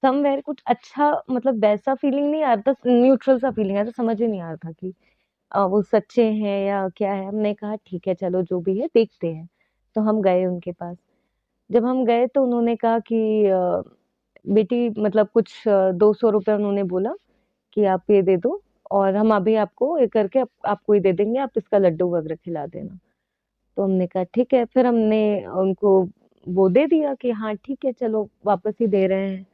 समवेयर कुछ अच्छा, मतलब वैसा फीलिंग नहीं आ रहा था, न्यूट्रल सा फीलिंग आया था, समझ ही नहीं आ रहा था कि वो सच्चे हैं या क्या है। हमने कहा ठीक है, चलो जो भी है देखते हैं। तो हम गए उनके पास। जब हम गए तो उन्होंने कहा कि बेटी, मतलब कुछ 200 रुपये उन्होंने बोला कि आप ये दे दो, और हम अभी आपको ये करके आपको ही दे देंगे, आप इसका लड्डू वगैरह खिला देना। तो हमने कहा ठीक है, फिर हमने उनको वो दे दिया कि हाँ ठीक है, चलो वापस ही दे रहे हैं।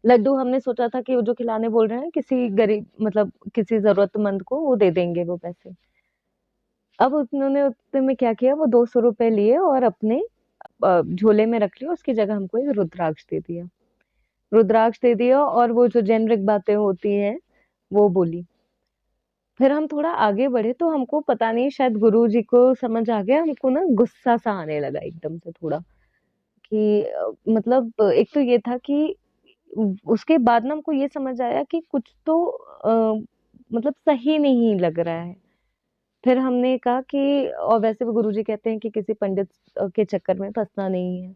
लड्डू हमने सोचा था कि वो जो खिलाने बोल रहे हैं किसी गरीब, मतलब किसी जरूरतमंद को वो दे देंगे वो पैसे। अब उन्होंने उतने में क्या किया, वो 200 रुपए लिए और अपने झोले में रख लिया, उसकी जगह हमको एक रुद्राक्ष दे दिया। रुद्राक्ष दे दिया और वो जो जेनरिक बातें होती हैं वो बोली। फिर हम थोड़ा आगे बढ़े तो हमको पता नहीं, शायद गुरु जी को समझ आ गया, हमको ना गुस्सा सा आने लगा एकदम से थोड़ा, कि मतलब एक तो ये था कि उसके बाद ना हमको ये समझ आया कि कुछ तो मतलब सही नहीं लग रहा है। फिर हमने कहा कि, और वैसे भी गुरुजी कहते हैं कि किसी पंडित के चक्कर में फंसना नहीं है।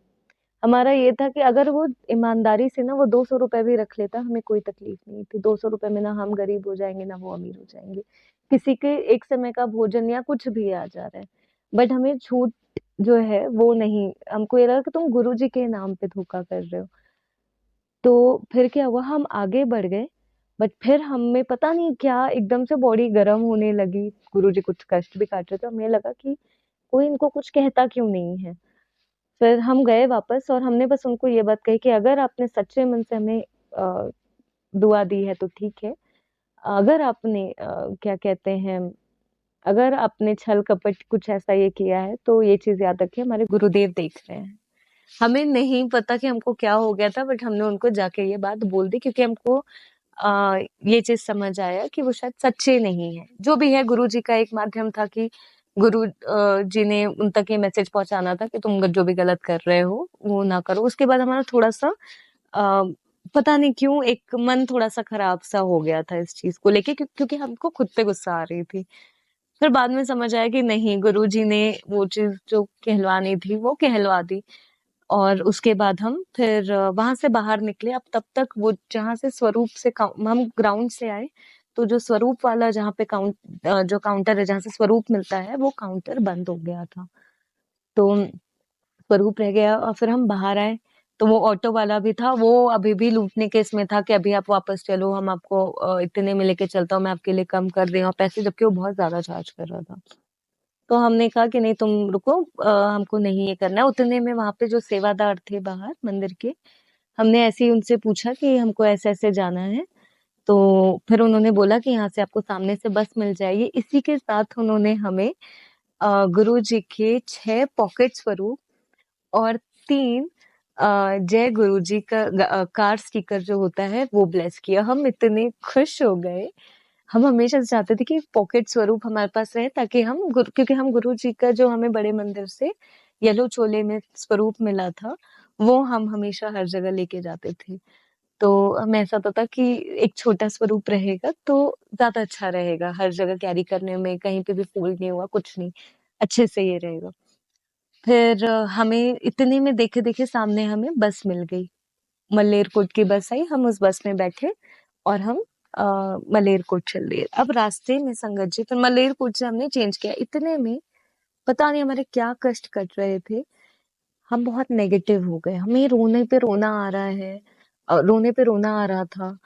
हमारा ये था कि अगर वो ईमानदारी से ना वो 200 रुपए भी रख लेता, हमें कोई तकलीफ नहीं थी। 200 रुपए में ना हम गरीब हो जाएंगे ना वो अमीर हो जाएंगे, किसी के एक समय का भोजन या कुछ भी आ जा रहा है। बट हमें छूट जो है वो नहीं, हमको ये लगा कि तुम गुरुजी के नाम पे धोखा कर रहे हो। तो फिर क्या हुआ, हम आगे बढ़ गए, बट फिर हमें पता नहीं क्या एकदम से बॉडी गर्म होने लगी। गुरुजी कुछ कष्ट भी काट रहे थे, हमें लगा कि कोई इनको कुछ कहता क्यों नहीं है। फिर हम गए वापस और हमने बस उनको ये बात कही कि अगर आपने सच्चे मन से हमें अ, दुआ दी है तो ठीक है, अगर आपने क्या कहते हैं, अगर आपने छल कपट कुछ ऐसा ये किया है तो ये चीज याद रखिए, हमारे गुरुदेव देख रहे हैं। हमें नहीं पता कि हमको क्या हो गया था, बट हमने उनको जाके ये बात बोल दी, क्योंकि हमको ये चीज समझ आया कि वो शायद सच्चे नहीं है। जो भी है, गुरु जी का एक माध्यम था कि गुरु जी ने उन तक ये मैसेज पहुंचाना था कि तुम जो भी गलत कर रहे हो वो ना करो। उसके बाद हमारा थोड़ा सा पता नहीं क्यों एक मन थोड़ा सा खराब सा हो गया था इस चीज को लेके, क्योंकि हमको खुद पे गुस्सा आ रही थी। फिर बाद में समझ आया कि नहीं, गुरु जी ने वो चीज जो कहलवानी थी वो कहलवा दी। और उसके बाद हम फिर वहां से बाहर निकले। अब तब तक वो जहां से स्वरूप से हम ग्राउंड से आए, तो जो स्वरूप वाला जहाँ पे जो काउंटर है जहाँ से स्वरूप मिलता है, वो काउंटर बंद हो गया था। तो स्वरूप रह गया और फिर हम बाहर आए, तो वो ऑटो वाला भी था, वो अभी भी लूटने के इसमें था कि अभी आप वापस चलो, हम आपको इतने में लेके चलता हूँ, मैं आपके लिए कम कर रही हूँ पैसे, जबकि वो बहुत ज्यादा चार्ज कर रहा था। तो हमने कहा कि नहीं तुम रुको, हमको नहीं ये करना है। उतने में वहां पे जो सेवादार थे बाहर मंदिर के, हमने ऐसे ही उनसे पूछा कि हमको ऐसे ऐसे जाना है। तो फिर उन्होंने बोला कि यहाँ से आपको सामने से बस मिल जाएगी। इसी के साथ उन्होंने हमें गुरु जी के 6 पॉकेट स्वरूप और 3 जय गुरु जी का कार स्टिकर जो होता है वो ब्लेस किया। हम इतने खुश हो गए। हम हमेशा से चाहते थे कि पॉकेट स्वरूप हमारे पास रहे, ताकि क्योंकि हम गुरु जी का जो हमें बड़े मंदिर से येलो चोले में स्वरूप मिला था, वो हम हमेशा हर जगह लेके जाते थे। तो हमें ऐसा होता था कि एक छोटा स्वरूप रहेगा तो ज्यादा अच्छा रहेगा, हर जगह कैरी करने में कहीं पे भी फोल्ड नहीं हुआ, कुछ नहीं, अच्छे से ये रहेगा। फिर हमें इतने में देखे देखे सामने हमें बस मिल गई, मलेरकोट की बस आई, हम उस बस में बैठे और हम मलेरकोट चल दिए। अब रास्ते में संगत जी, फिर मलेरकोट से हमने चेंज किया। इतने में पता नहीं हमारे क्या कष्ट कट रहे थे, हम बहुत नेगेटिव हो गए, हमें रोने पे रोना आ रहा है, रोने पे रोना आ रहा था।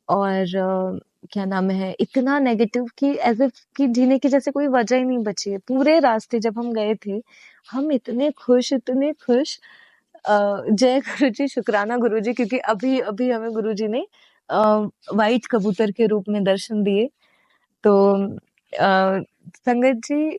और क्या नाम है, इतना नेगेटिव कि एज़ इफ कि जीने की जैसे कोई वजह ही नहीं बची है। पूरे रास्ते जब हम गए थे, हम इतने खुश जय गुरुजी, शुक्राना गुरुजी, क्योंकि अभी-अभी हमें गुरुजी ने व्हाइट कबूतर के रूप में दर्शन दिए। तो अ, संगत जी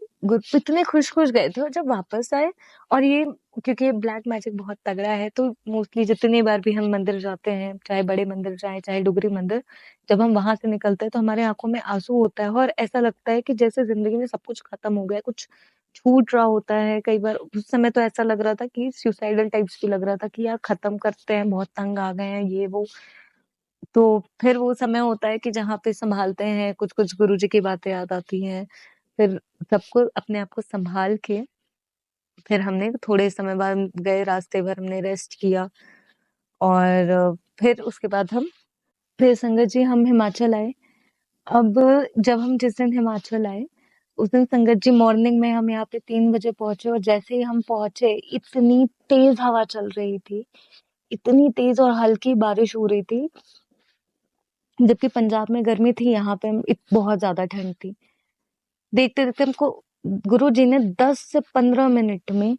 इतने खुश-खुश गए थे और जब वापस आए, और ये क्योंकि ब्लैक मैजिक बहुत तगड़ा है, तो मोस्टली जितनी बार भी हम मंदिर जाते हैं, चाहे बड़े मंदिर जाएँ, चाहे डुगरी मंदिर, जब हम वहाँ से निकलते हैं तो हमारे आँखों में आँसू होता है और ऐसा लगता है कि जैसे ज़िंदगी में सब कुछ खत्म हो गया है, कुछ छूट रहा होता है। कई बार उस समय तो ऐसा लग रहा था कि सुसाइडल टाइप्स भी लग रहा था कि यार खत्म करते हैं, बहुत तंग आ गए हैं, ये वो। तो फिर वो समय होता है कि जहाँ पे सँभालते हैं, कुछ-कुछ गुरुजी की बातें याद आती हैं। फिर सबको अपने आप को सँभाल के फिर हमने थोड़े समय बाद गए, रास्ते भर हमने रेस्ट किया, और फिर उसके बाद हम फिर संगत जी हम हिमाचल आए। अब जब हम जिस दिन हिमाचल आए, उस दिन संगत जी मॉर्निंग में हम यहाँ पे 3 बजे पहुँचे, और जैसे ही हम पहुँचे, इतनी तेज़ हवा चल रही थी, इतनी तेज़, और हल्की बारिश हो रही थी। जबकि पंजाब में गर्मी थी, यहाँ पे बहुत ज़्यादा ठंड थी। देखते-देखते हमको गुरुजी ने 10 से 15 मिनट में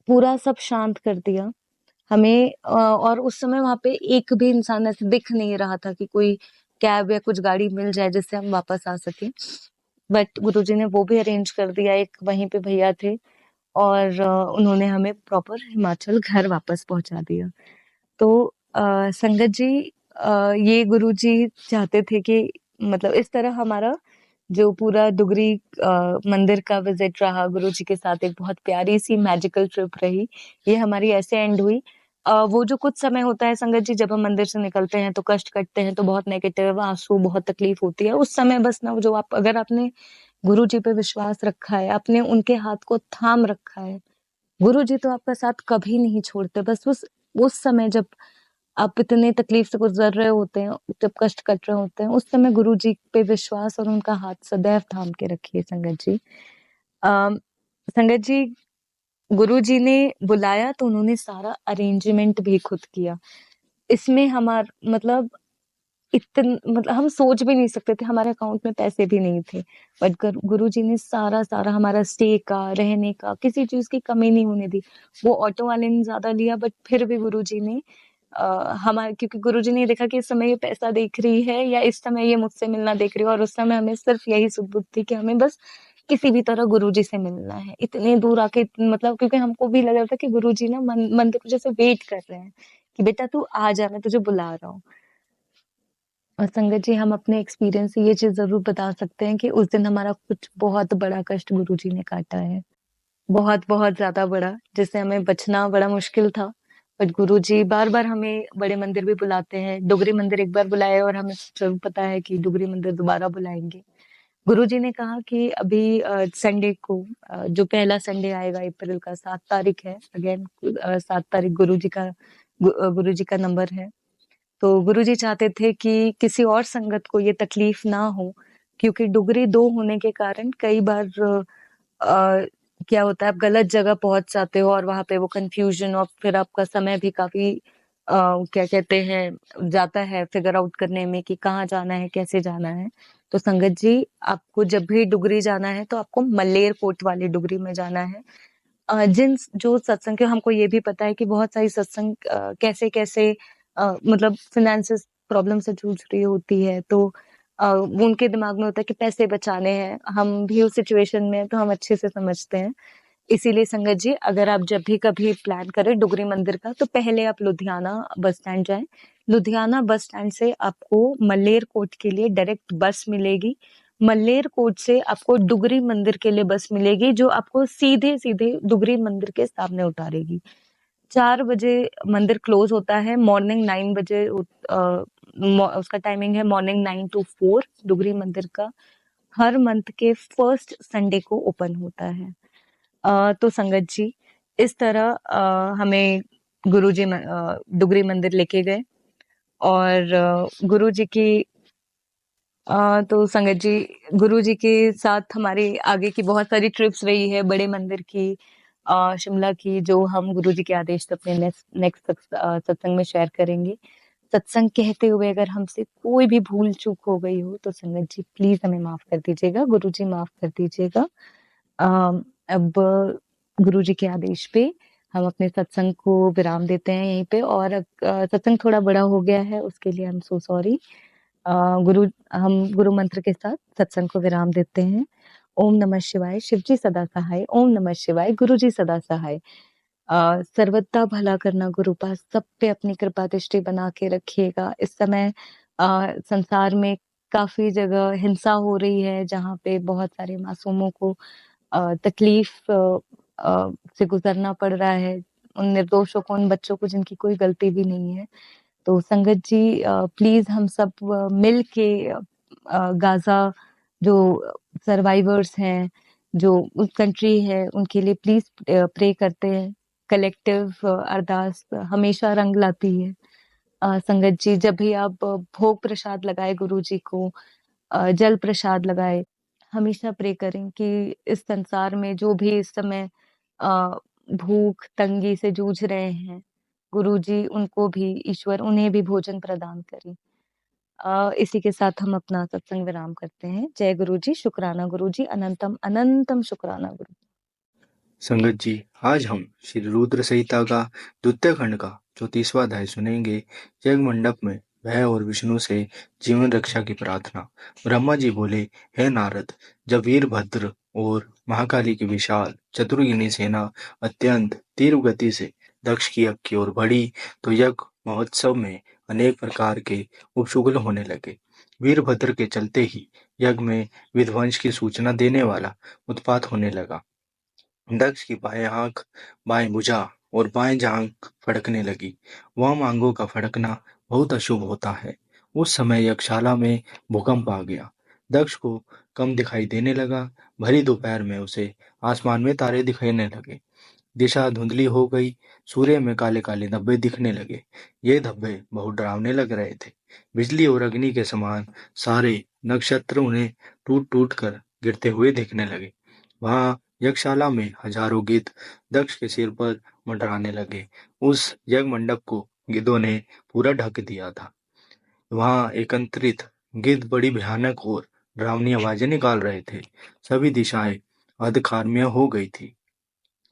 पूरा सब शांत कर दिया। हमें और उस समय वहाँ पे एक भी इंसान ऐसे दिख नहीं रहा था कि कोई कैब या कुछ गाड़ी मिल जाए जिससे हम वापस आ सकें। बट गुरुजी ने वो भी अरेंज कर दिया, एक वहीं पे भैया थे, और उन्होंने हमें प्रॉपर हिमाचल घर वापस पहुँचा दिया। तो संगत जी, ये गुरुजी चाहते थे कि मतलब इस तरह हमारा जो पूरा डुगरी मंदिर का विजिट रहा, गुरुजी के साथ एक बहुत प्यारी सी मैजिकल ट्रिप रही। ये हमारी ऐसे एंड हुई। वो जो कुछ समय होता है संगत जी, जब हम मंदिर से निकलते हैं तो कष्ट कटते हैं, तो बहुत नेगेटिव आंसू, बहुत तकलीफ होती है। उस समय बस ना, जो आप अगर आपने गुरुजी पे विश्वास रखा है, आपने उनके हाथ को थाम रखा है, गुरुजी तो आपका साथ कभी नहीं छोड़ते। बस उस समय जब आप इतने तकलीफ से गुजर रहे होते हैं, जब कष्ट कट रहे होते हैं, उस समय गुरुजी पे विश्वास और उनका हाथ सदैव थाम के रखिए संगत जी। संगत जी, गुरुजी ने बुलाया तो उन्होंने सारा अरेंजमेंट भी खुद किया। इसमें मतलब हम सोच भी नहीं सकते थे, हमारे अकाउंट में पैसे भी नहीं थे। बट गुरुजी ने सारा हमारा स्टे का, रहने का, किसी चीज़ की कमी नहीं होने दी। वो ऑटो वाले ने ज़्यादा लिया, बट फिर भी गुरुजी ने हमारे, क्योंकि गुरुजी ने देखा कि इस समय ये पैसा देख रही है या इस समय ये मुझसे मिलना देख रही है, और उस समय हमें सिर्फ यही सुध-बुध थी कि हमें बस किसी भी तरह गुरुजी से मिलना है। इतने दूर आके मतलब, क्योंकि हमको भी लग रहा था कि गुरुजी ना मंदिर में जैसे वेट कर रहे हैं कि बेटा तू आ जा, मैं तुझे बुला रहा हूँ। और संगत जी, हम अपने एक्सपीरियंस से ये चीज़ ज़रूर बता सकते हैं कि उस दिन हमारा कुछ बहुत बड़ा कष्ट गुरुजी ने काटा है। बहुत-बहुत ज़्यादा बड़ा, जिससे हमें बचना बड़ा मुश्किल था। बट गुरुजी बार-बार हमें बड़े मंदिर भी बुलाते हैं। डुगरी मंदिर एक बार बुलाए, और हमें ज़रूर पता है कि डुगरी मंदिर दोबारा बुलाएँगे। गुरुजी ने कहा कि अभी संडे को, जो पहला संडे आएगा अप्रैल का 7 तारीख है, अगेन 7 तारीख गुरुजी का नंबर है। तो गुरुजी चाहते थे कि किसी और संगत को ये तकलीफ ना हो, क्योंकि डुगरी 2 होने के कारण कई बार क्या होता है, आप गलत जगह पहुंच जाते हो, और वहां पे वो कंफ्यूजन, और फिर आपका समय भी काफी क्या कहते हैं, जाता है फिगर आउट करने में कि कहाँ जाना है, कैसे जाना है। तो संगत जी, आपको जब भी डुगरी जाना है तो आपको मलेर कोट वाली डुगरी में जाना है। जिन जो सत्संग के, हमको ये भी पता है कि बहुत सारी सत्संग कैसे-कैसे मतलब फ़ाइनेंसिस प्रॉब्लम से जूझ रही होती है, तो वो उनके दिमाग में होता है कि पैसे बचाने हैं। हम भी उस सिचुएशन में हैं, तो हम अच्छे से समझते हैं। इसीलिए संगत जी, अगर आप जब भी कभी प्लान करें डुगरी मंदिर का, तो पहले आप लुधियाना बस स्टैंड जाएँ। लुधियाना बस स्टैंड से आपको मलेरकोट के लिए डायरेक्ट बस मिलेगी। मलेरकोट से आपको डुगरी मंदिर के लिए बस मिलेगी, जो आपको सीधे-सीधे डुगरी मंदिर के सामने उतारेगी। 4 बजे मंदिर क्लोज़ होता है, मॉर्निंग 9 बजे उसका टाइमिंग है मॉर्निंग 9 टू 4 डुगरी मंदिर का। हर मंथ के फर्स्ट संडे को ओपन होता है। तो संगत जी, इस तरह हमें डुगरी मंदिर लेके गए, और गुरुजी की तो संगत जी, गुरुजी के साथ हमारी आगे की बहुत सारी ट्रिप्स रही है, बड़े मंदिर की, शिमला की, जो हम गुरुजी के आदेश से अपने नेक्स्ट नेक्स्ट सत्संग में शेयर करेंगे। सत्संग कहते हुए अगर हमसे कोई भी भूल चूक हो गई हो तो संगत जी प्लीज हमें माफ कर दीजिएगा, गुरु जी माफ कर दीजिएगा। अब गुरु जी के आदेश पे हम अपने सत्संग को विराम देते हैं यहीं पे। और सत्संग थोड़ा बड़ा हो गया है उसके लिए आई एम सो सॉरी। हम गुरु मंत्र के साथ सत्संग को विराम देते हैं। ओम नमः शिवाय, शिव जी सदा सहाय। ओम नमः शिवाय, गुरु जी सदा सहाय। सर्वदा भला करना गुरु पास, सब पे अपनी कृपा दृष्टि बना के रखिएगा। इस समय संसार में काफी जगह हिंसा हो रही है, जहाँ पे बहुत सारे मासूमों को तकलीफ से गुजरना पड़ रहा है, उन निर्दोषों को, उन बच्चों को जिनकी कोई गलती भी नहीं है। तो संगत जी प्लीज हम सब मिल के गाजा जो सर्वाइवर्स हैं, जो उस कंट्री है, उनके लिए प्लीज प्रे करते हैं। कलेक्टिव अरदास हमेशा रंग लाती है। संगत जी जब भी आप भोग प्रसाद लगाए गुरु जी को, जल प्रसाद लगाए, हमेशा प्रे करें कि इस संसार में जो भी इस समय भूख तंगी से जूझ रहे हैं, गुरु जी उनको भी, ईश्वर उन्हें भी भोजन प्रदान करें। इसी के साथ हम अपना सत्संग विराम करते हैं। जय गुरु जी, शुक्राना गुरु जी, अनंतम अनंतम शुक्राना गुरु। संगत जी, आज हम श्री रुद्र संहिता का द्वितीय खंड का 34वां अध्याय सुनेंगे। यज्ञ मंडप में भय और विष्णु से जीवन रक्षा की प्रार्थना। ब्रह्मा जी बोले, हे नारद, जब वीरभद्र और महाकाली की विशाल चतुर्गिनी सेना अत्यंत तीव्र गति से दक्ष की यज्ञ की ओर बढ़ी तो यज्ञ महोत्सव में अनेक प्रकार के उपशुगल होने लगे। वीरभद्र के चलते ही यज्ञ में विध्वंस की सूचना देने वाला उत्पात होने लगा। दक्ष की बाएं आंख, बाएं भुजा और बाएं जांघ फड़कने लगी। वाम आंगों का फड़कना बहुत अशुभ होता है। उस समय यज्ञशाला में भूकंप आ गया। दक्ष को कम दिखाई देने लगा। भरी दोपहर में उसे आसमान में तारे दिखने लगे। दिशा धुंधली हो गई। सूर्य में काले काले धब्बे दिखने लगे। ये धब्बे बहुत डरावने लग रहे थे। बिजली और अग्नि के समान सारे नक्षत्र उन्हें टूट टूट कर गिरते हुए दिखने लगे। वहां यज्ञशाला में हजारों गिद्ध दक्ष के सिर पर मंडराने लगे। उस यज्ञ मंडप को गिद्धों ने पूरा ढक दिया था। वहां एकत्रित गिद्ध बड़ी भयानक और डरावनी आवाजें निकाल रहे थे। सभी दिशाएं अंधकारमय हो गई थी।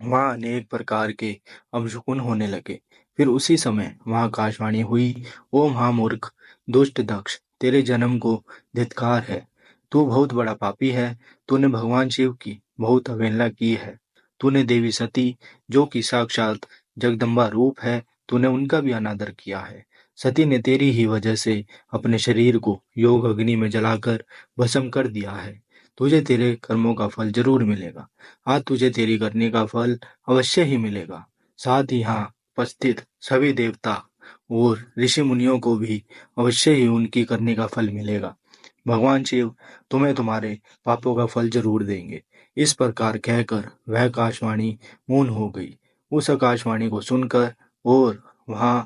वहां अनेक प्रकार के अपशकुन होने लगे। फिर उसी समय वहां आकाशवाणी हुई, ओ महामूर्ख दुष्ट दक्ष, तेरे जन्म को धिक्कार है। तू बहुत बड़ा पापी है। तूने भगवान शिव की बहुत अवहेलना की है। तूने देवी सती, जो कि साक्षात जगदम्बा रूप है, तूने उनका भी अनादर किया है। सती ने तेरी ही वजह से अपने शरीर को योग अग्नि में जलाकर भस्म कर दिया है। तुझे तेरे कर्मों का फल जरूर मिलेगा। आज तुझे तेरी करने का फल अवश्य ही मिलेगा। साथ ही यहाँ उपस्थित सभी देवता और ऋषि मुनियों को भी अवश्य ही उनकी करने का फल मिलेगा। भगवान शिव तुम्हें तुम्हारे पापों का फल जरूर देंगे। इस प्रकार कहकर वह आकाशवाणी मौन हो गई। उस आकाशवाणी को सुनकर और वहां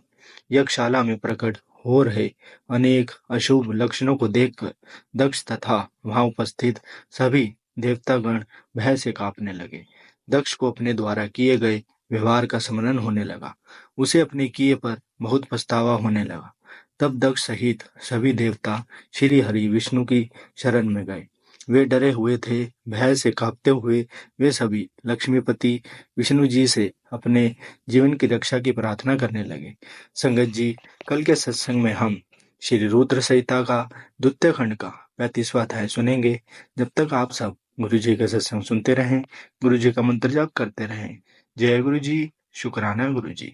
यज्ञशाला में प्रकट हो रहे अनेक अशुभ लक्षणों को देखकर दक्ष तथा वहां उपस्थित सभी देवतागण भय से कांपने लगे। दक्ष को अपने द्वारा किए गए व्यवहार का स्मरण होने लगा। उसे अपने किए पर बहुत पछतावा होने लगा। तब दक्ष सहित सभी देवता श्री हरि विष्णु की शरण में गए। वे डरे हुए थे। भय से कांपते हुए वे सभी लक्ष्मीपति विष्णु जी से अपने जीवन की रक्षा की प्रार्थना करने लगे। संगत जी, कल के सत्संग में हम श्री रुद्र संहिता का द्वितीय खंड का 35वां अध्याय सुनेंगे। जब तक आप सब गुरु जी का सत्संग सुनते रहें, गुरु जी का मंत्र जाप करते रहें। जय गुरु जी, शुक्राना गुरु जी।